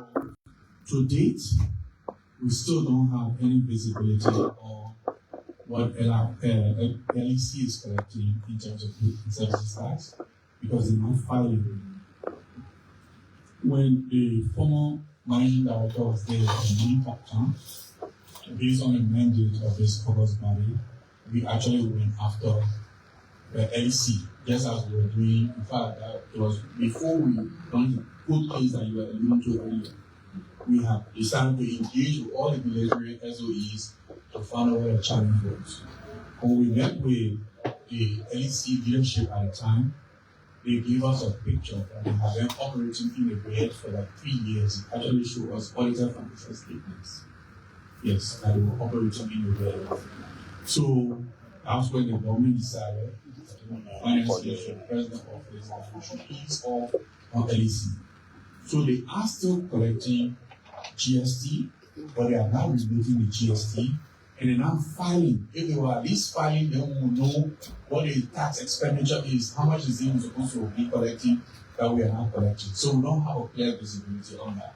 to date, we still don't have any visibility on what LEC is collecting in terms of goods and services tax, because they're not filing. When the former managing director was there in Captain, based on the mandate of this corporate body, we actually went after the LEC, just as we were doing. In fact, it was before we done the good case that you were alluding to earlier. We have decided to engage with all the military SOEs to find out where the challenge was. When we met with the LEC leadership at the time, they gave us a picture that they have been operating in the red for like 3 years. It actually showed us audited financial statements. Yes, that they were operating in the red. So that's when the government decided, finance minister, president office, that we should ease off on LEC. So they are still collecting GST, but they are now relating the GST, and they're now filing. If they were at least filing, they will know what the tax expenditure is, how much is even supposed to be collecting that we are not collecting. So we don't have a clear visibility on that.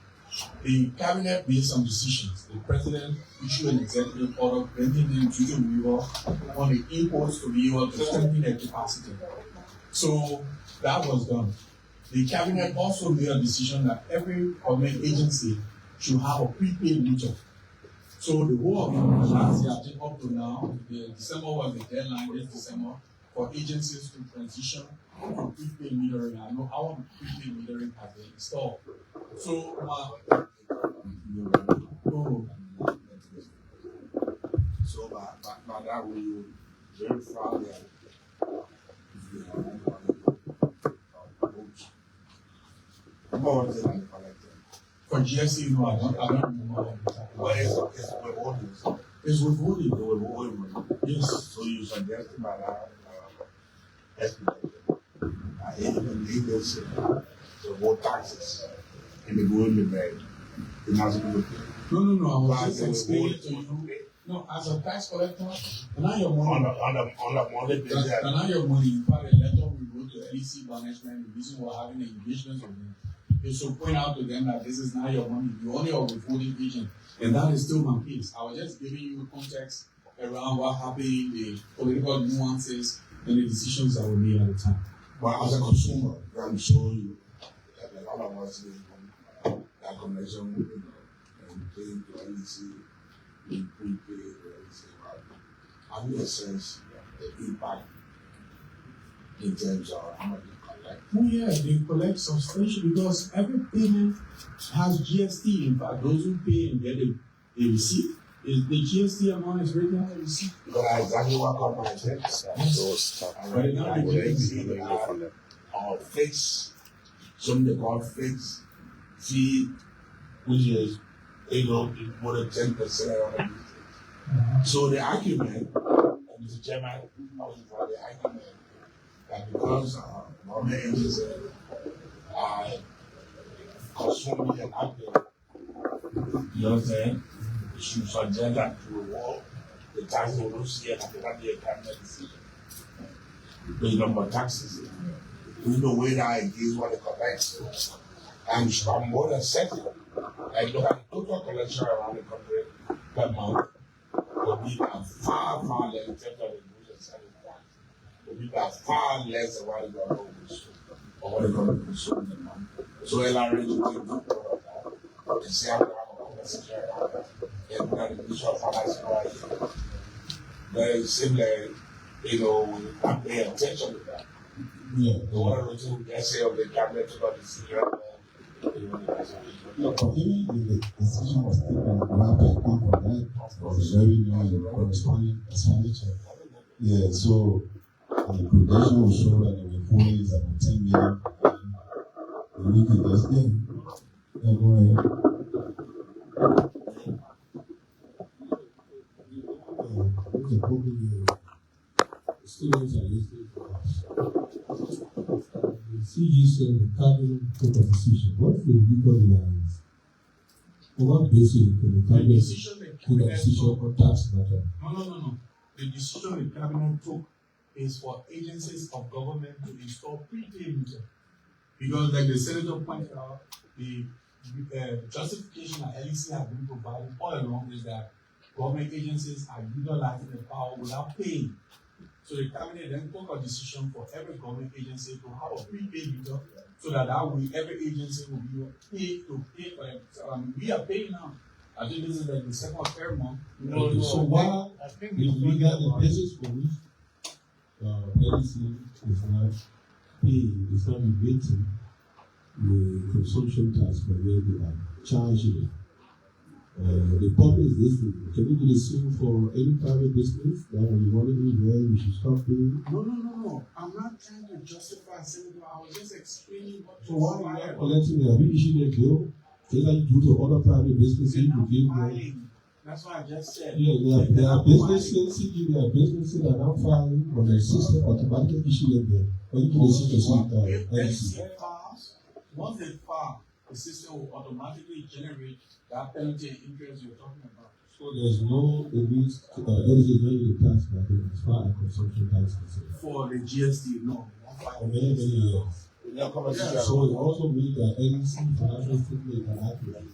The cabinet made some decisions. The president issued an executive order granting them to the river on the imports to be able to strengthen their capacity. So that was done. The cabinet also made a decision that every government agency should have a prepaid meter. So the whole of the last year, I think up to now, December was the deadline this December for agencies to transition to prepaid metering. I know our prepaid metering has been installed. So, so by that we will verify that if you have more than collected. For GSC, no, I don't remember. But it's withholding. It's withholding. The withholding. Yes. So you suggest by that estimated. Even leadership, the whole taxes, and the going to bed. You're not supposed to. No. I was just explaining to you. No, as a tax collector, and now your money. On the monthly basis. And now your money, in fact, a letter we wrote to LEC management, the reason we're having an engagement with them is to point out to them that this is not your money. You're only a withholding agent. And that is still my case. I was just giving you context around what happened, the political nuances, and the decisions that were made at the time. But as a consumer, I'm sure you, like all of us, that connection and paying to LEC, we pay LEC. Have you a sense the impact in terms of how much you collect? Oh yeah, they collect substantial because every payment has GST. In fact, those who pay and get a receipt, is the GST amount is written on the receipt. Because that's exactly what company said. Right now, the GST are fixed, some they call fixed fee, which is more than 10%. So the argument, and Mr. Chairman, also for the argument that because government agencies are consuming and acting, you understand, you should suggest that to reward the tax will not see it after that the cabinet decision. Based on what taxes, we know where that is what they collect, and you should have more than setting. And look at the total collection around the country per month. Will be far less in terms of the goods and selling tax. Will be far less than what the government will consume or what the government consumes in the month. So LRA will take good note of that. And say I'm going to have a conversation around that. And look at the issue of finance right. Very similar, I'm paying attention to that. Yeah. The one or two essay of the cabinet about the senior. Look, even if the decision was taken to account for that, was very new and corresponding expenditure. Yeah, so the projection will show that the withholding is about 10 million. And you can just go ahead. There's a problem here. The students are listening to us. The CG said the cabinet took a decision. What's the legal lines? On what basis could the cabinet take a decision on tax matter? No. The decision the cabinet took is for agencies of government to install prepaid meter. Because like the senator pointed out, the justification that LEC has been providing all along is that government agencies are utilizing the power without paying. So the cabinet then took a decision for every government agency to have a prepaid meter, so that way every agency will be paid to pay for it. We are paying now. I think this is like the second or third month. So while if we got the basis for which LEC is not paying, is not rebating the consumption tax for where they are charging it. The problem is this: can we do the same for any private business that when you want to do where we should stop paying? No. I'm not trying to justify Senator. I was just explaining what. So why are you collecting have you issued a bill? Just like you do to other private businesses, you give them. That's what I just said. Yeah, there are businesses, there are businesses that are filing on the system automatically issue a bill. When you do the system, once they file, the system will automatically generate that penalty and interest you're talking about. So there's no, it means, the tax bracket as far as consumption tax is concerned. For the GST, no. For many years. So it also means that any financial statement can accurate.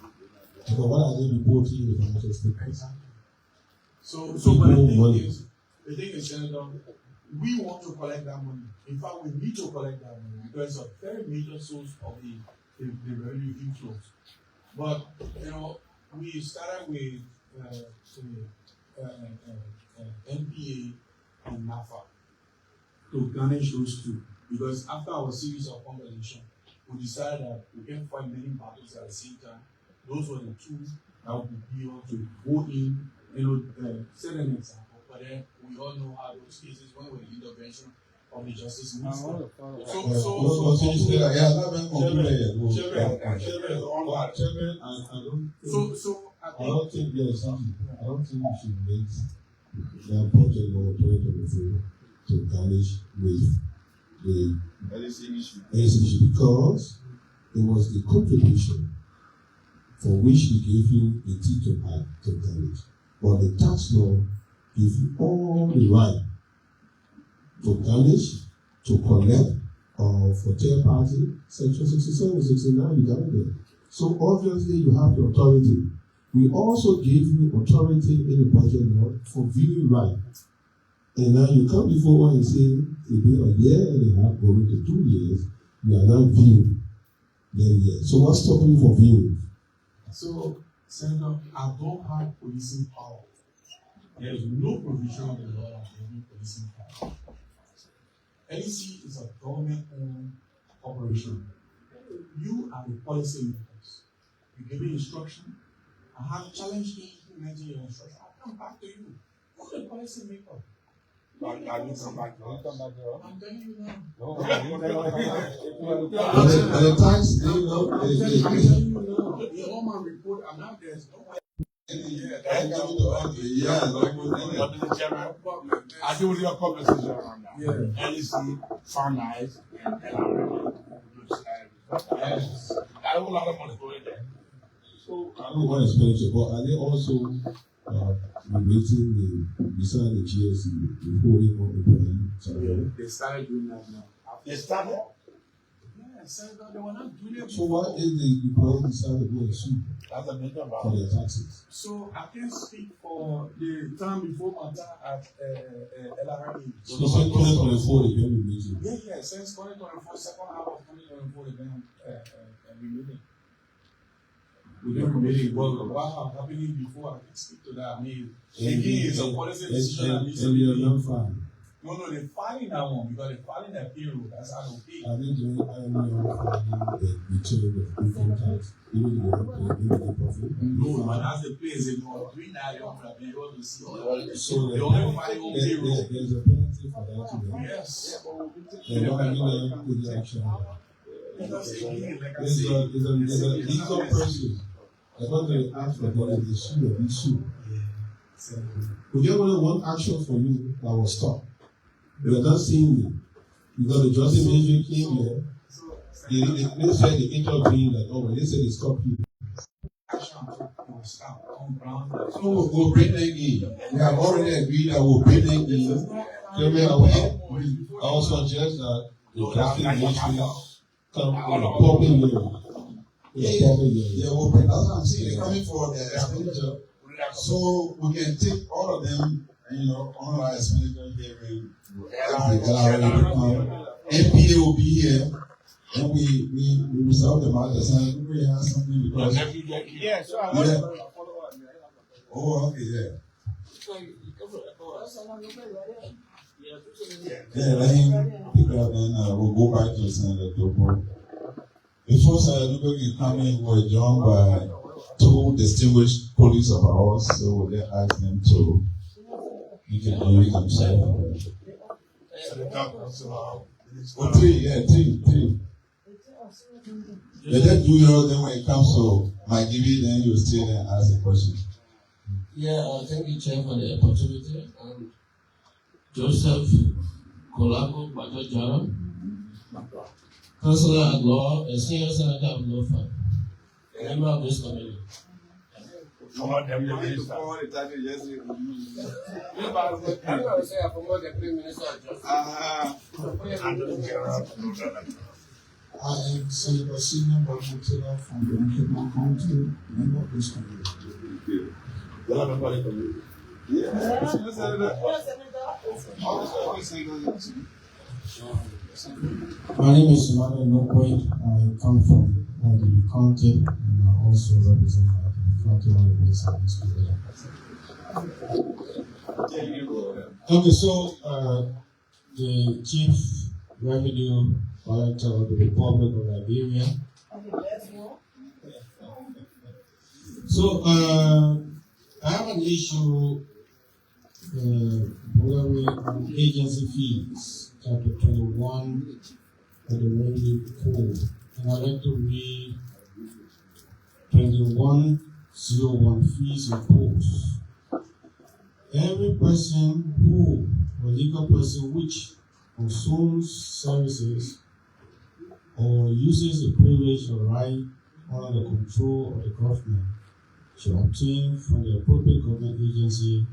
Because what are they reporting in the financial statements? So but the thing is, Senator, we want to collect that money. In fact, we need to collect that money because it's a very major source of the revenue inflows. But we started with NPA and NAFA to garnish those two, because after our series of conversation, we decided that we can't fight many battles at the same time. Those were the two that would be able to go in, set an example. But then we all know how those cases went with the intervention of the justice minister. I don't think we should make that project or authority to garnish with the LEC issue, because it was the contribution for which he gave you the teeth to garnish. But the tax law gives you all the right to garnish, to collect, or for third party, section 67, 69, you got it there. So obviously you have the authority. We also gave you authority in the budget law for viewing right. And now you come before one and say, it's been a year and a half, going to 2 years, you are not viewing. Then yes. So what's stopping you from viewing? So, Senator, I don't have policing power. There is no provision in the law of any policing power. LEC is a government-owned corporation. You are the policy makers. You give me instruction. I have challenged you implementing your instruction. I come back to you. You're the policy maker. I need some back. I'm telling you now. No. And the tax, I'm telling you now. The Oman report, I'm not, there's no way. Yeah, that's coming to us. Yeah, Mr. Chairman, I do with your comments around now. Yeah. LEC, Farnize, and LRA. Yes. I have a lot of money going there. So I don't want expenditure, but are they also relating beside the GSC, the holding of the plan? They started doing that now. They started? Yeah, Senator, they were not doing it. So why is the employee decided to go and sue That's a major for problem. their taxes? So I can speak for the time before my time at LRA. So since 2024, they've been meeting. Yeah, since 2024, second half of 2024, they've been meeting. We've been meeting. Well, what happening before, I can speak to that. I mean, again, it's a policy decision that needs to be made. No, they're filing that one because they're filing that payroll. That's how they pay. Are they doing any the return of income tax, even the profit? No, but that's the place. If you're doing that, you don't have to be able to see. So they only filing on payroll. There's a penalty for that today. Yes. They're not having a good action. Because again, like I There's said, a legal person. I thought they asked for the issue of issue. Would you want one action for you that will stop? They are not seeing me. Because the justice ministry came here. They said they intervened that over. They said they stopped you. So we'll bring them in. We have already agreed that we'll bring them in. I will suggest that the justice ministry come on a public level. Yeah, we'll bring. That's what I'm saying. They're coming for the expenditure. So we can take all of them, on our expenditure hearing. MPA will be here, and we resolve the matters. And we have something because. Yeah, so I want to follow up. Oh, okay, yeah. Yeah, let him pick up, and we'll go back to Senator Topo. Before Senator Topo can come in, we're joined by two distinguished police of ours, so we'll just ask them to introduce themselves. Three. Let them do yours, then when it comes to my giving, then you stay there and ask a question. Yeah, thank you, Chair, for the opportunity. Joseph Kolago Batojaro, Councillor at Law, a senior senator of Law Firm, a member of this committee. I'm going to say I promote the Prime Minister of Justice. I am Senator Senior Bautila from the Nkema County, member of this committee. My name is Emmanuel Nokoy. I come from the county and I also represent the county on the base of this committee. Okay, so the Chief Revenue Director of the Republic of Liberia. So I have an issue regarding agency fees, chapter 21 of the Revenue Code. And I'd like to read 2101 fees imposed. Every person who, or legal person which consumes services or uses the privilege or right under the control of the government shall obtain from the appropriate government agency,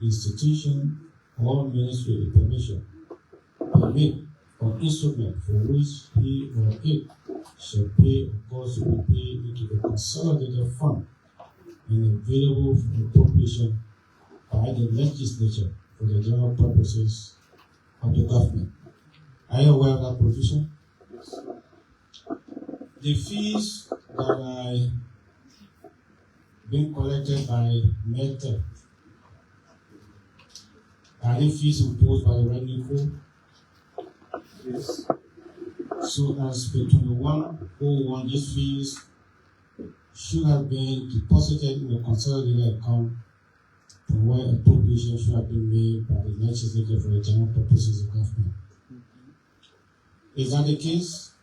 institution, or ministry the permission, permit, or instrument for which he or it shall pay or cause to be paid into the consolidated fund and available for appropriation by the legislature for the general purposes of the government. Are you aware of that provision? Yes. The fees that are being collected by META, are they fees imposed by the Revenue Code? Yes. So as per 2101, these fees should have been deposited in the consolidated account from where appropriation should have been made by the legislature for the general purposes of government. Is that the case?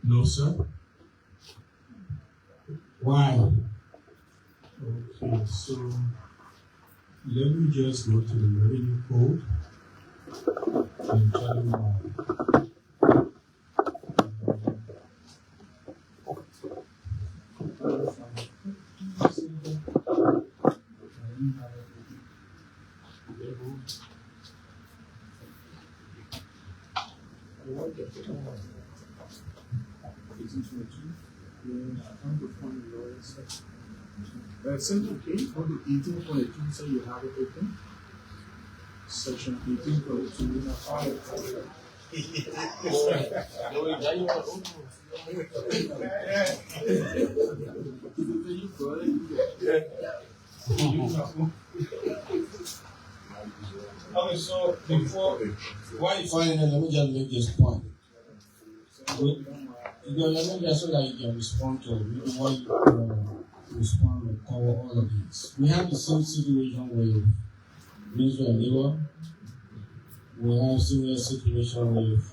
No, sir. Why? Okay, so let me just go to the revenue code and tell you why. Section 8, go to 18.2, so you have it open. Section 18.2. Okay, so before, why you find it, let me just make this point. Let me just so that you can respond to it. Why you respond and cover all of these. We have the same situation with Ministry of Labor. We have similar situation with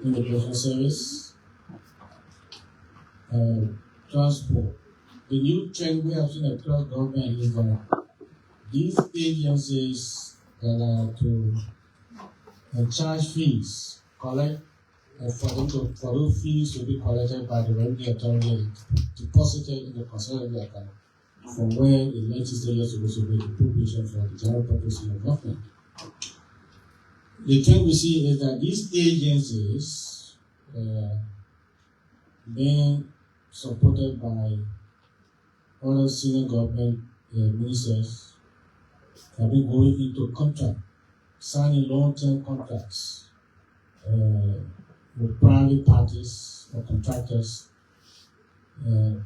Immigration Service, transport. The new trend we have seen across government is that these agencies that are to charge fees, collect for those fees to be collected by the revenue authority and deposited in the consolidated account from where the legislature is supposed to make appropriation for the general purpose of the government. The trend we see is that these agencies being supported by other senior government ministers have been going into contract, signing long-term contracts with private parties or contractors,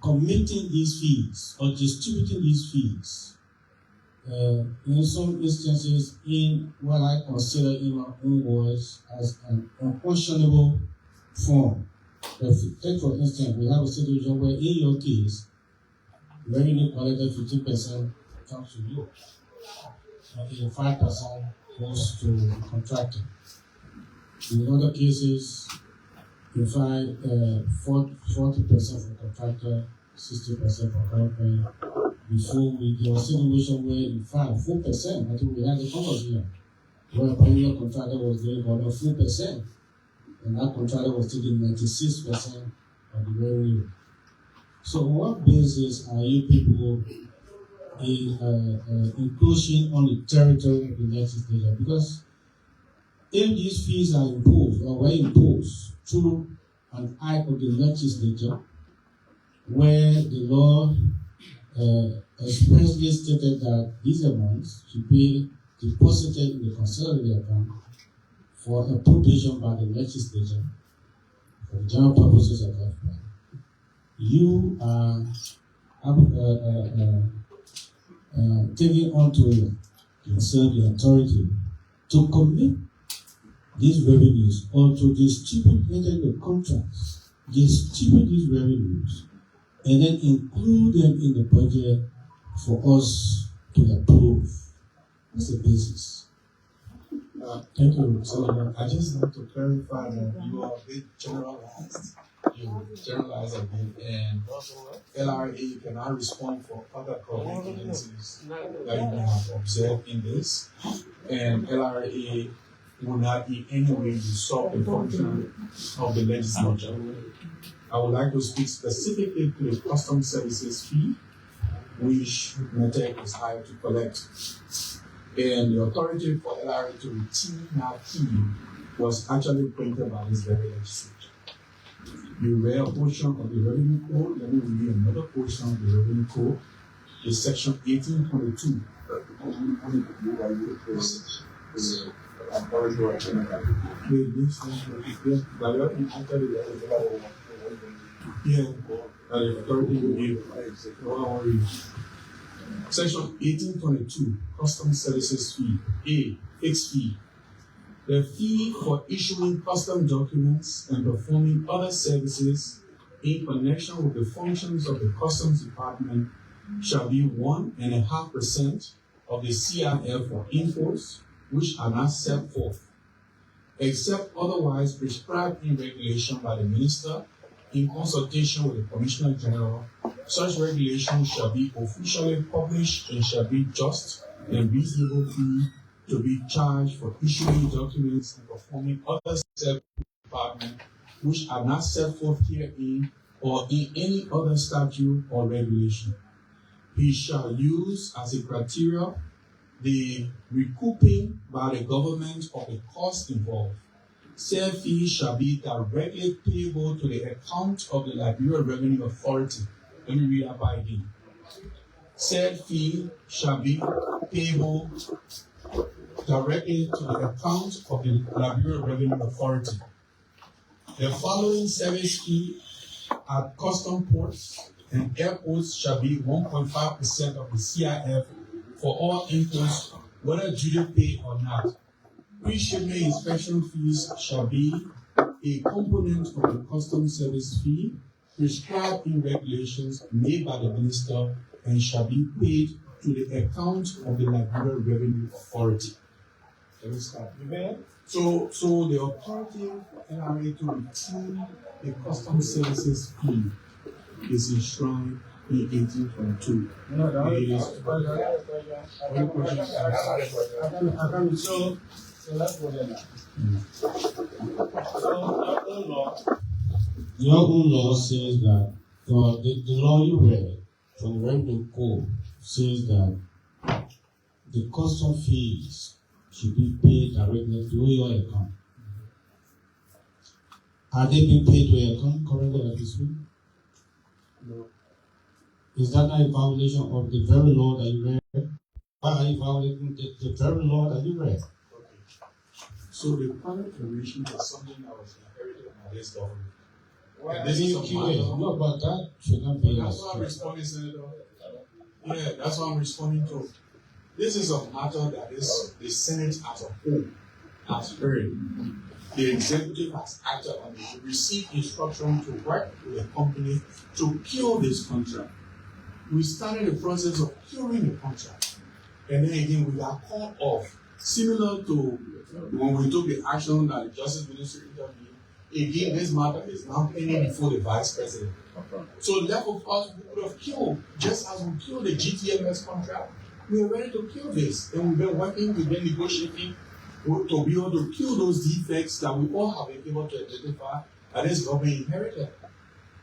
committing these fees or distributing these fees. In some instances, in what I consider in my own words as an unconscionable form. Take for instance, we have a situation where in your case, revenue collected 15% comes to you, and 5% goes to the contractor. In other cases, you find 40% for contractor, 60% for government. Before there was a situation where in fact 4%, I think we had a couple here, where a particular contractor was doing about 4%, and that contractor was taking 96% of the revenue. So on what basis are you people encroaching on the territory of the legislature? Because if these fees are imposed or were imposed through an act of the legislature, where the law expressly stated that these amounts should be deposited in the consolidated account for appropriation by the legislature for the general purposes of government, you are taking onto yourself the authority to commit these revenues or to distribute into the contracts, distribute these revenues, and then include them in the budget for us to approve. That's the basis. Thank you, Senator. I just want to clarify that you are a bit generalized. You generalize a bit, and LRA cannot respond for other government agencies that you may have observed in this, and LRA will not in any way usurp the function of the legislature. I would like to speak specifically to the custom services fee, which METEC is hired to collect. And the authority for LRA to retain that fee was actually printed by this very legislature. You read a portion of the revenue code, let me read another portion of the revenue code. It's section 1822. Section 1822, custom services fee. A, fixed fee. The fee for issuing custom documents and performing other services in connection with the functions of the Customs Department shall be 1.5% of the CIF for imports which are not set forth, except otherwise prescribed in regulation by the Minister in consultation with the Commissioner General Such regulations shall be officially published and shall be just and reasonable fee to be charged for issuing documents and performing other steps of the department which are not set forth herein or in any other statute or regulation. He shall use as a criteria the recouping by the government of the cost involved. Said fee shall be directly payable to the account of the Liberia Revenue Authority. Let me read that by again. Said fee shall be payable directly to the account of the Liberia Revenue Authority. The following service fee at custom ports and airports shall be 1.5% of the CIF for all imports, whether duty paid or not. Pre-shipment inspection fees shall be a component of the customs service fee prescribed in regulations made by the minister and shall be paid to the account of the Liberia Revenue Authority. Let me start. So the authority for NRA to retain the customs services fee is enshrined in 1822. So let's go there now. Your own law says that, or the law you read from the Revenue Code says that the custom fees should be paid directly to your account. Are they being paid to your account currently at this week? No. Is that not a violation of the very law that you read? Why are you violating the very law that you read? So the planning commission is something that was inherited by this government. This is no, but that should not be. That's what I'm responding, Senator. Yeah, that's what I'm responding to. This is a matter that is the Senate as a whole has heard. The executive has acted on it. We received instruction to work with the company to kill this contract. We started the process of killing the contract. And then again, we got called off. Similar to when we took the action that the Justice Ministry intervened. Again, this matter is now pending before the Vice President. So left of us, we could have killed, just as we killed the GTMS contract. We are ready to kill this. And we've been working, we've been negotiating to be able to kill those defects that we all have been able to identify that this government inherited.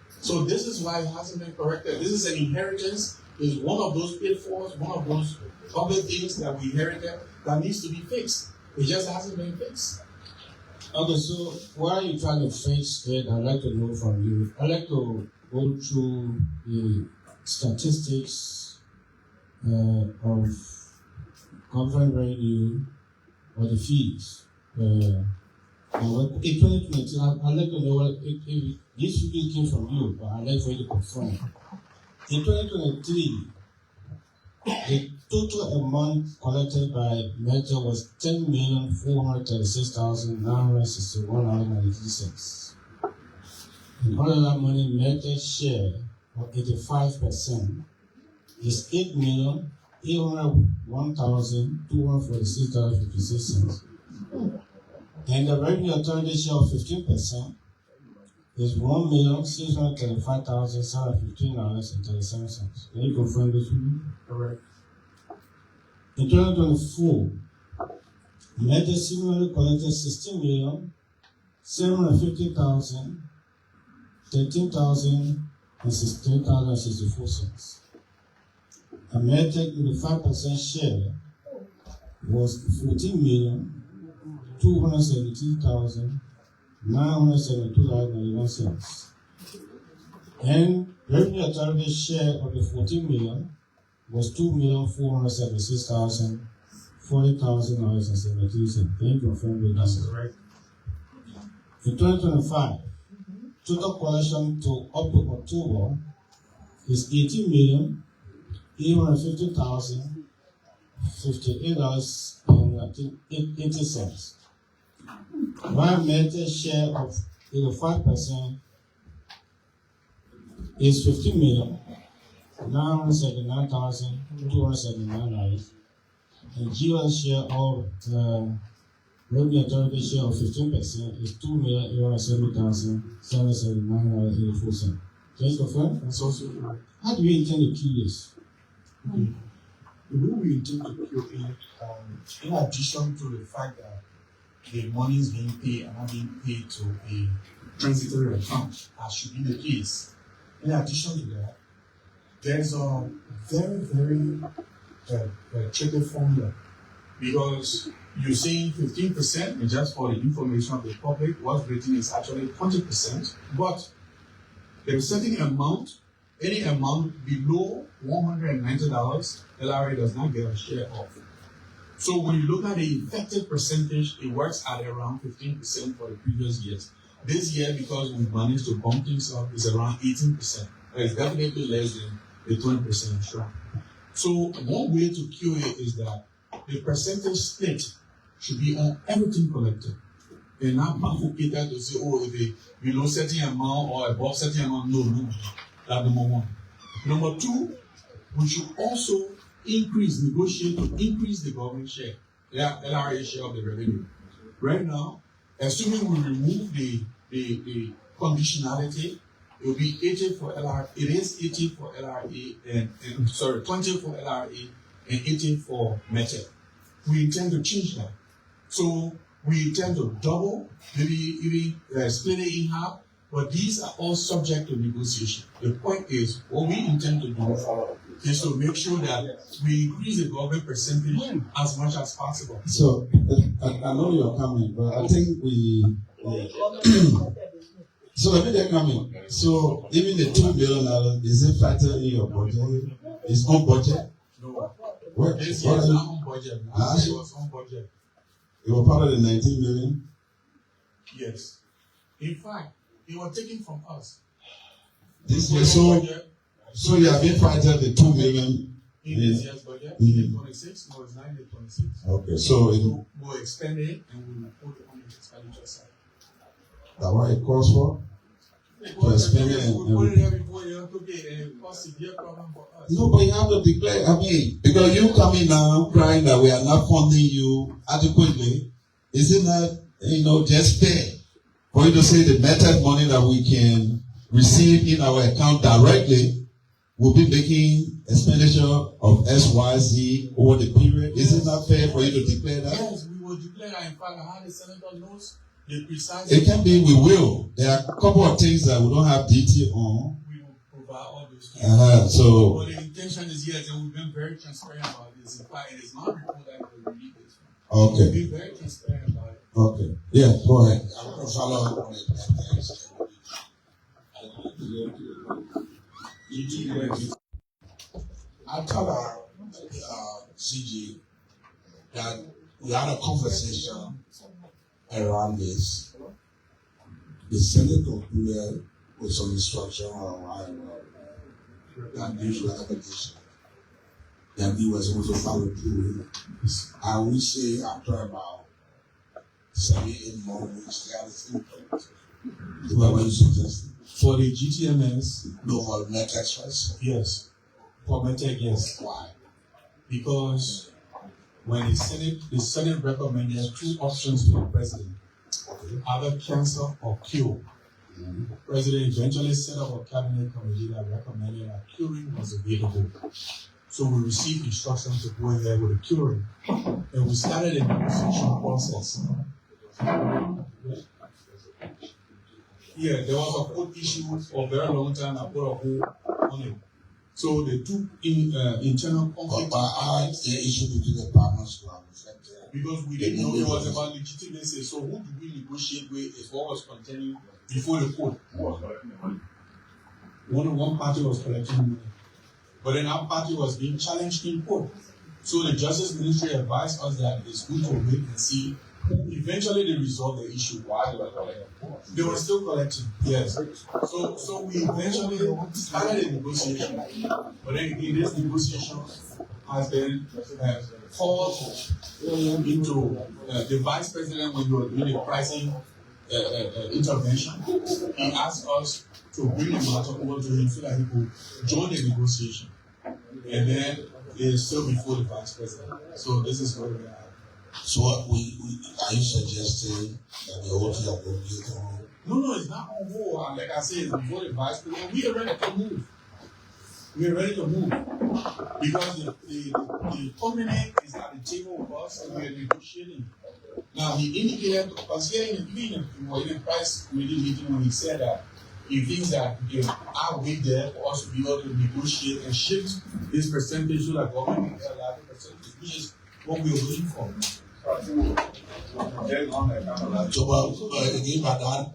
So this is why it hasn't been corrected. This is an inheritance. It's one of those pitfalls, one of those other things that we inherited that needs to be fixed. It just hasn't been fixed. Okay, so what are you trying to fix it? I'd like to know from you. I'd like to go through the statistics of government revenue or the fees. In 2020, I'd like to know what this figure came from you, but I'd like for you to confirm. In 2023, the total amount collected by Meta was 10,436,961.93. And all of that money, Meta's share of 85% is 8,801,246.56. And the Revenue Authority share of 15% is 1,635,715.37. Can you confirm this with me? Correct. In 2024, Meta similarly collected 16,750,000, 13,000, and 16,064 cents. And Meta in the 5% share was 14,273,972.91 cents. And Revenue Authority's share of the 14 million was 2,476,040,073. Can you confirm that that's correct? In 2025, total collection to up to October is $18,850,58.80. While Meta's share of 5% is $15,979,279, and GO's share of Revenue Authority share of 15% is $2,870,779.84. Just for fun? That's also correct. How do you intend to kill this? Okay. The way we intend to kill it, in addition to the fact that the money is being paid and not being paid to a transitory account, as should be the case. In addition to that, there's a very tricky formula, because you're saying 15%, and just for the information of the public, what's written is actually 20%, but there's a certain amount, any amount below $190, LRA does not get a share of. So when you look at the effective percentage, it works at around 15% for the previous years. This year, because we've managed to bump things up, is around 18%. It's definitely less than the 20% sure. So one way to cure it is that the percentage split should be on everything collected. And not cater to say, oh, if it below certain amount or above certain amount, no. That's number one. Number two, we should also negotiate to increase the government share, LRA share of the revenue. Right now, assuming we remove the conditionality, it will be 80 for LRA. It is 80 for LRA and 20 for LRA and 80 for METEC. We intend to change that. So we intend to double, maybe even split it in half, but these are all subject to negotiation. The point is, what we intend to do is to make sure that we increase the government percentage as much as possible. So, I know you're coming, but I think so let me get coming. So, even the $2 billion, is it factored in your budget? It's on budget? No. What? This year is not on budget. Last year was on budget. It was part of the 19 million? Yes. In fact, it was taken from us. This year, so you have been fighting the 2 million in this year's budget. In 26, no, it's 926. Okay, so we'll expend it and we will put it on the expenditure side. That's what it calls for? To expend it we put it there before you took it, and it caused severe problem for us. No, but you have to declare, because you coming now crying that we are not funding you adequately, is it not, just fair for you to say the method money that we can receive in our account directly will be making expenditure of XYZ over the period? Is it not fair for you to declare that? Yes, we will declare that. In fact, how the senator knows the precise. It can be, we will. There are a couple of things that we don't have detail on. We will provide all those things. So. But the intention is, yes, and we've been very transparent about this. In fact, it is not report that we release this. Okay. We've been very transparent about it. Okay. Yeah, go ahead. I'm going to follow up on it. I told CG that we had a conversation around this. The Senate concluded with some instruction around that these recommendations that we were supposed to follow through. I would say after about 7-8 more weeks, they had a few things. What were you suggesting? For the GTMS? No, for METEC first? Yes. For METEC, yes. Why? Because when the Senate recommended 2 options to the president, either cancel or cure. The president eventually set up a cabinet committee that recommended that curing was available. So we received instructions to go ahead with the curing. And we started a negotiation process. Yeah, there was a code issue for a very long time. I put a hold on it. So they took internal conflict. But the issue between the partners were affected. Because we didn't know it was about legitimacy. So who do we negotiate with is what was contending before the court. One party was collecting money. But then our party was being challenged in court. So the Justice Ministry advised us that it's good to wait and see. Eventually they resolved the issue. Why they were collecting? They were still collecting, yes. So we eventually started a negotiation. But then again, this negotiation has been called into the vice president when we were doing the pricing intervention. He asked us to bring the matter over to him so that he could join the negotiation. And then it's still before the vice president. So this is where we are. So are you suggesting that the whole thing will be through No, it's not on hold. And like I said, it's before the vice president. We are ready to move. We are ready to move. Because the covenant is at the table with us and we are negotiating. Now, he indicated, because here in the price committee meeting, when he said that he thinks that there are ways there for us to be able to negotiate and shift this percentage so that government can get a larger percentage, which is what we are waiting for. So, again, but that,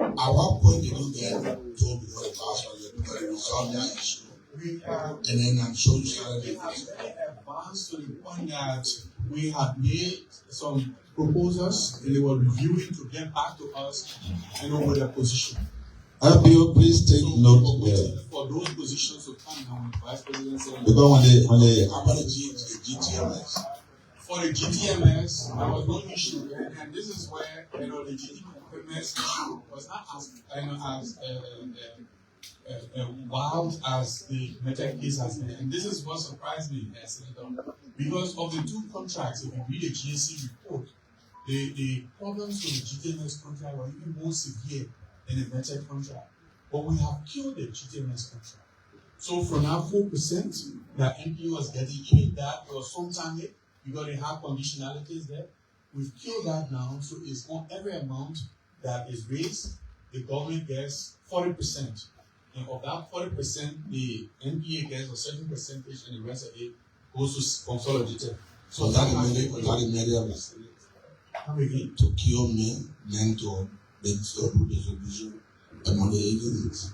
at what point did you get told before the past because you resolved that issue? And then I'm sure you started it. We have very advanced to the point that we had made some proposals and they were reviewing to get back to us and with their position. RPO, please take note for those positions to come now, Vice President said. Because when they about the GTMS. For the GTMS, there was no issue, and this is where the GTMS issue was not as wild as the Metek case has been, and this is what surprised me, Senator, because of the two contracts. If you read the GSC report, the problems with the GTMS contract were even more severe than the Metek contract. But we have killed the GTMS contract. So from that 4% that NPO was getting, even that there was some time late, because they have conditionalities there. We've killed that now, so it's on every amount that is raised, the government gets 40%. And of that 40%, the NPA gets a certain percentage, and the rest of it goes to consolidated. So that is media to kill men to distribution among the agencies.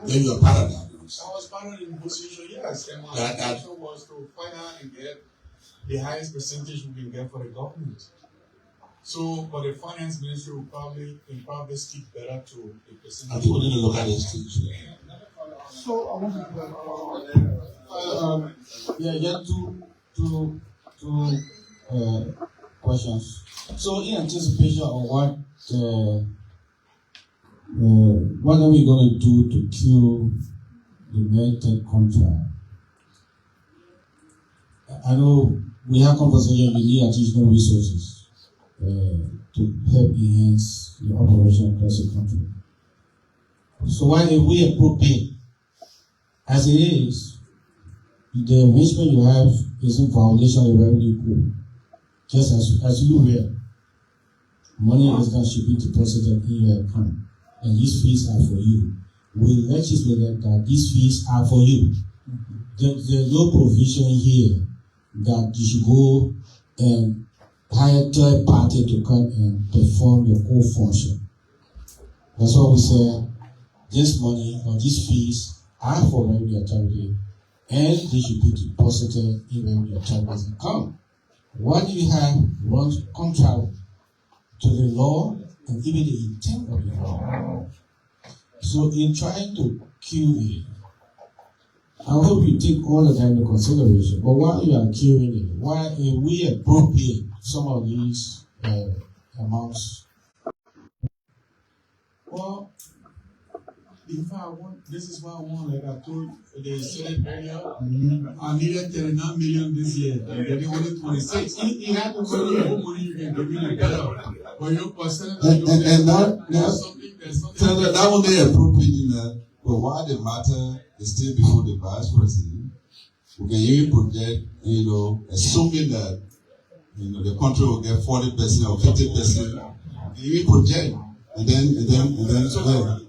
Then you are part of that. I was part of the negotiation, yes. And my intention was to find out and get the highest percentage we can get for the government. So, but the finance ministry will probably speak better to the percentage. I think we need to look at this too. So I want to get two questions. So, in anticipation of what are we going to do to kill the Metek contract? I know we have conversation. We need additional resources to help enhance the operation across the country. So why if we appropriate as it is, the arrangement you have is in violation of the revenue code. Just as you were, money is going to be deposited in your account, and these fees are for you. We legislated that these fees are for you. There's no provision here that you should go and hire a third party to come and perform your core function. That's why we say this money or these fees are for revenue authority, and they should be deposited in revenue authority's account. What you have runs contrary to the law and even the intent of the law. So in trying to kill it, I hope you take all of that into consideration. But while you are killing it, why we appropriate some of these amounts? Well, this is what I want, like I told the Senate earlier, I needed 39 million this year. I'm getting only 26. You have to tell more money you can give me the better. But you percent there's something that one they appropriating that, but why the matter is still before the vice president, we can even project, assuming that the country will get 40% or 50%, even project. And then, Senator,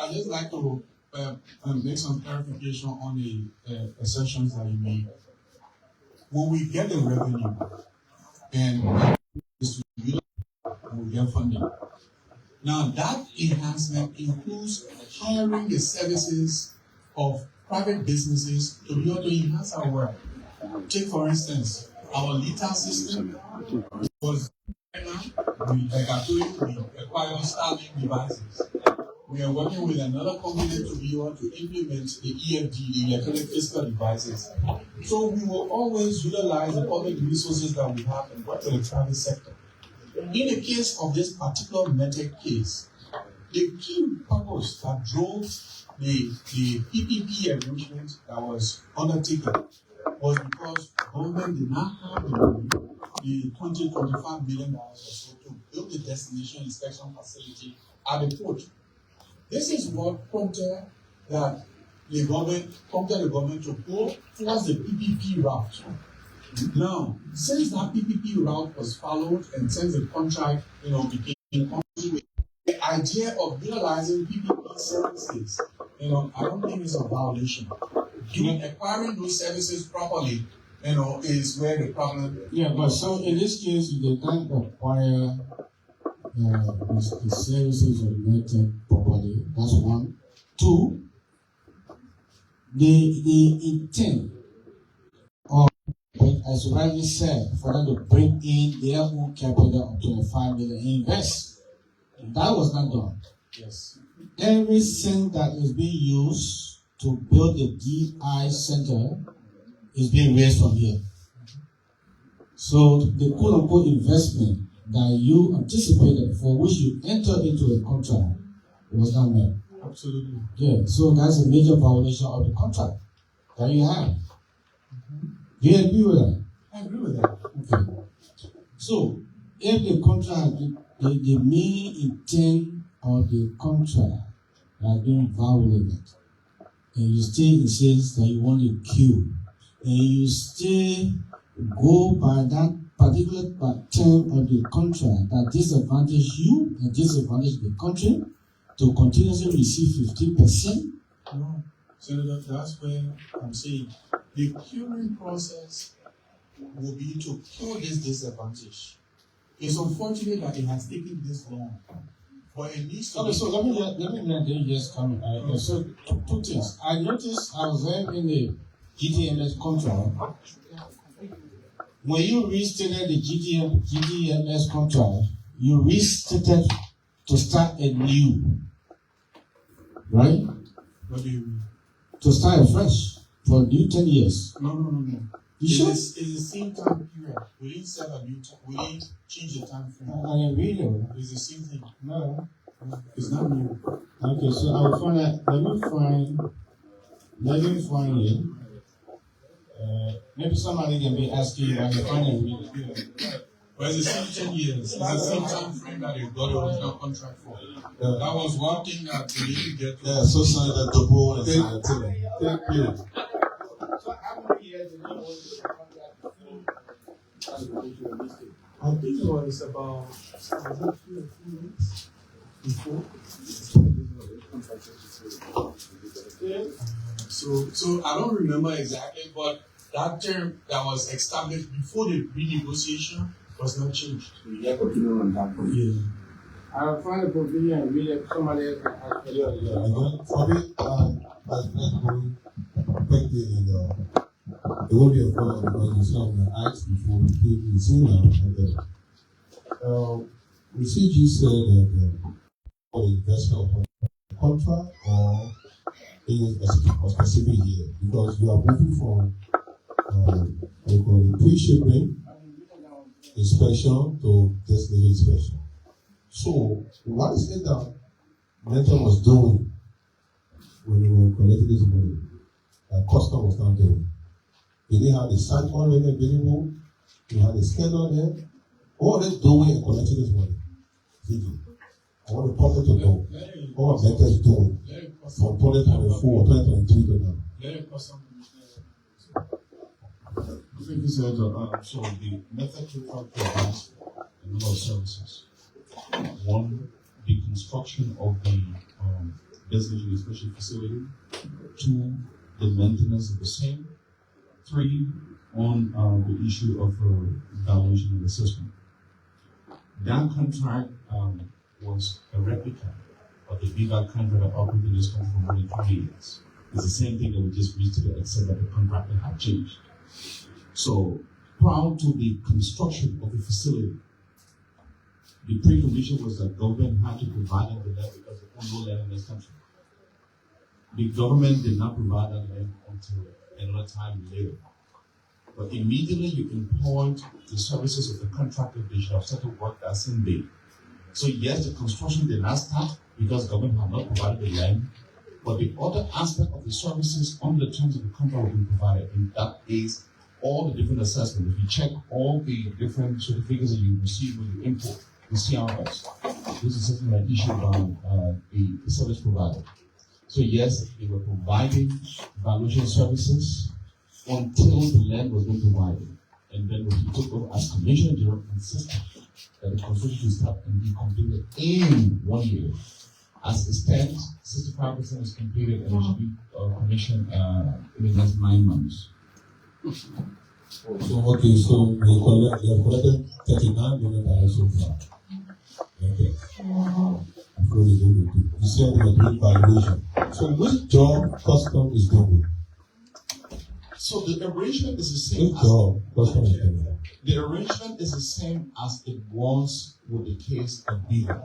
I'd just like to make some clarification on the assertions that you made. When we get the revenue and we get funding, now that enhancement includes hiring the services of private businesses to be able to enhance our work. Take, for instance, our LITA system was like I told you, we acquire Starlink devices. We are working with another company to be able to implement the EFD, the electronic fiscal devices. So we will always utilize the public resources that we have and work with the private sector. In the case of this particular Metek case, the key purpose that drove the PPP arrangement that was undertaken was because government did not have the money the $25 million or so to build the destination inspection facility at the port. This is what prompted the government to go towards the PPP route. Now, since that PPP route was followed and since the contract, became complete, the idea of utilizing PPP services, I don't think it's a violation. Acquiring those services properly, is where the problem. Yeah, but so in this case, you can't acquire the services of the method properly. That's one. Two, the intent of, as you rightly said, for them to bring in their own capital of 25 million invest. That was not done. Yes. Every cent that is being used to build the DI center is being raised from here. So the quote-unquote investment that you anticipated, for which you entered into a contract, was not met. Absolutely. Yeah, so that's a major violation of the contract that you have. Do you agree with that? I agree with that. Okay. So, if the contract, the main intent of the contract has been violated, and you still insist that you want to kill, and you still go by that particular term of the contract that disadvantage you and disadvantage the country to continuously receive 15%? No, Senator, that's where I'm saying the curing process will be to cure this disadvantage. It's unfortunate that it has taken this long, but it needs to. Okay, so let me just come. So two things. I noticed I was there in the GTMS contract. When you restated the GTMS contract, you restated to start anew, right? What do you mean? To start afresh for a new 10 years. No. You sure? It's the same time period. We didn't set a new time. We didn't change the time frame. I didn't read it. It's the same thing. No. It's not new. Okay, so I will find that. Let me find it. Maybe somebody can be asking when they find it. But it's the same 10 years. It's the same time frame that they got the original contract for. That was one thing that they didn't get. Yeah, so sorry that the board is on the table. Thank you. So how many years did you hold the contract I think it was about 2 or 3 weeks before. So I don't remember exactly, but that term that was established before the renegotiation was not changed. Yeah, continue on that. Yeah. I'll find a provision and read it. Somebody else can ask for you. Again, for me, let's go quickly it will be a follow-up because it's not going to ask before we came to see now. We see you said that for the investment of a contract or in a specific year because you are moving from pre-shipping inspection to destination inspection. So, what is it that Mentor was doing when you were collecting this money that custom was not doing? Did they have the site already available? You had the schedule there? What are they doing in collecting this money? I want the public to know what Mentor is doing from 2024 or 2023 to now. Thank you, Senator. So the method contract provides a number of services. One, the construction of the destination inspection facility. Two, the maintenance of the same. Three, on the issue of evaluation of the system. That contract was a replica of the bigger contract that operated in this country for more than 20 years. It's the same thing that we just restated, except that the contractor had changed. So, prior to the construction of the facility, the precondition was that government had to provide them the land because they own no land in this country. The government did not provide that land until another time later. But immediately you employed the services of the contractor, they should have started work that same day. So yes, the construction did not start because government had not provided the land, but the other aspect of the services under the terms of the contract were being provided, and that is all the different assessments, if you check all the different certificates that you receive when you import the CRS, this is something that issued by the service provider. So yes, they were providing valuation services until the land was being provided. And then when he took over as commissioner, they insisted that the construction should start and be completed in 1 year. As it stands, 65% is completed and it should be commissioned in the next 9 months. So okay, so they have collected $39 million so far. Okay. Before they go to you said they were doing valuation. So which job custom is doing? So the arrangement is the same. The arrangement is the same as it was with the case of Weah.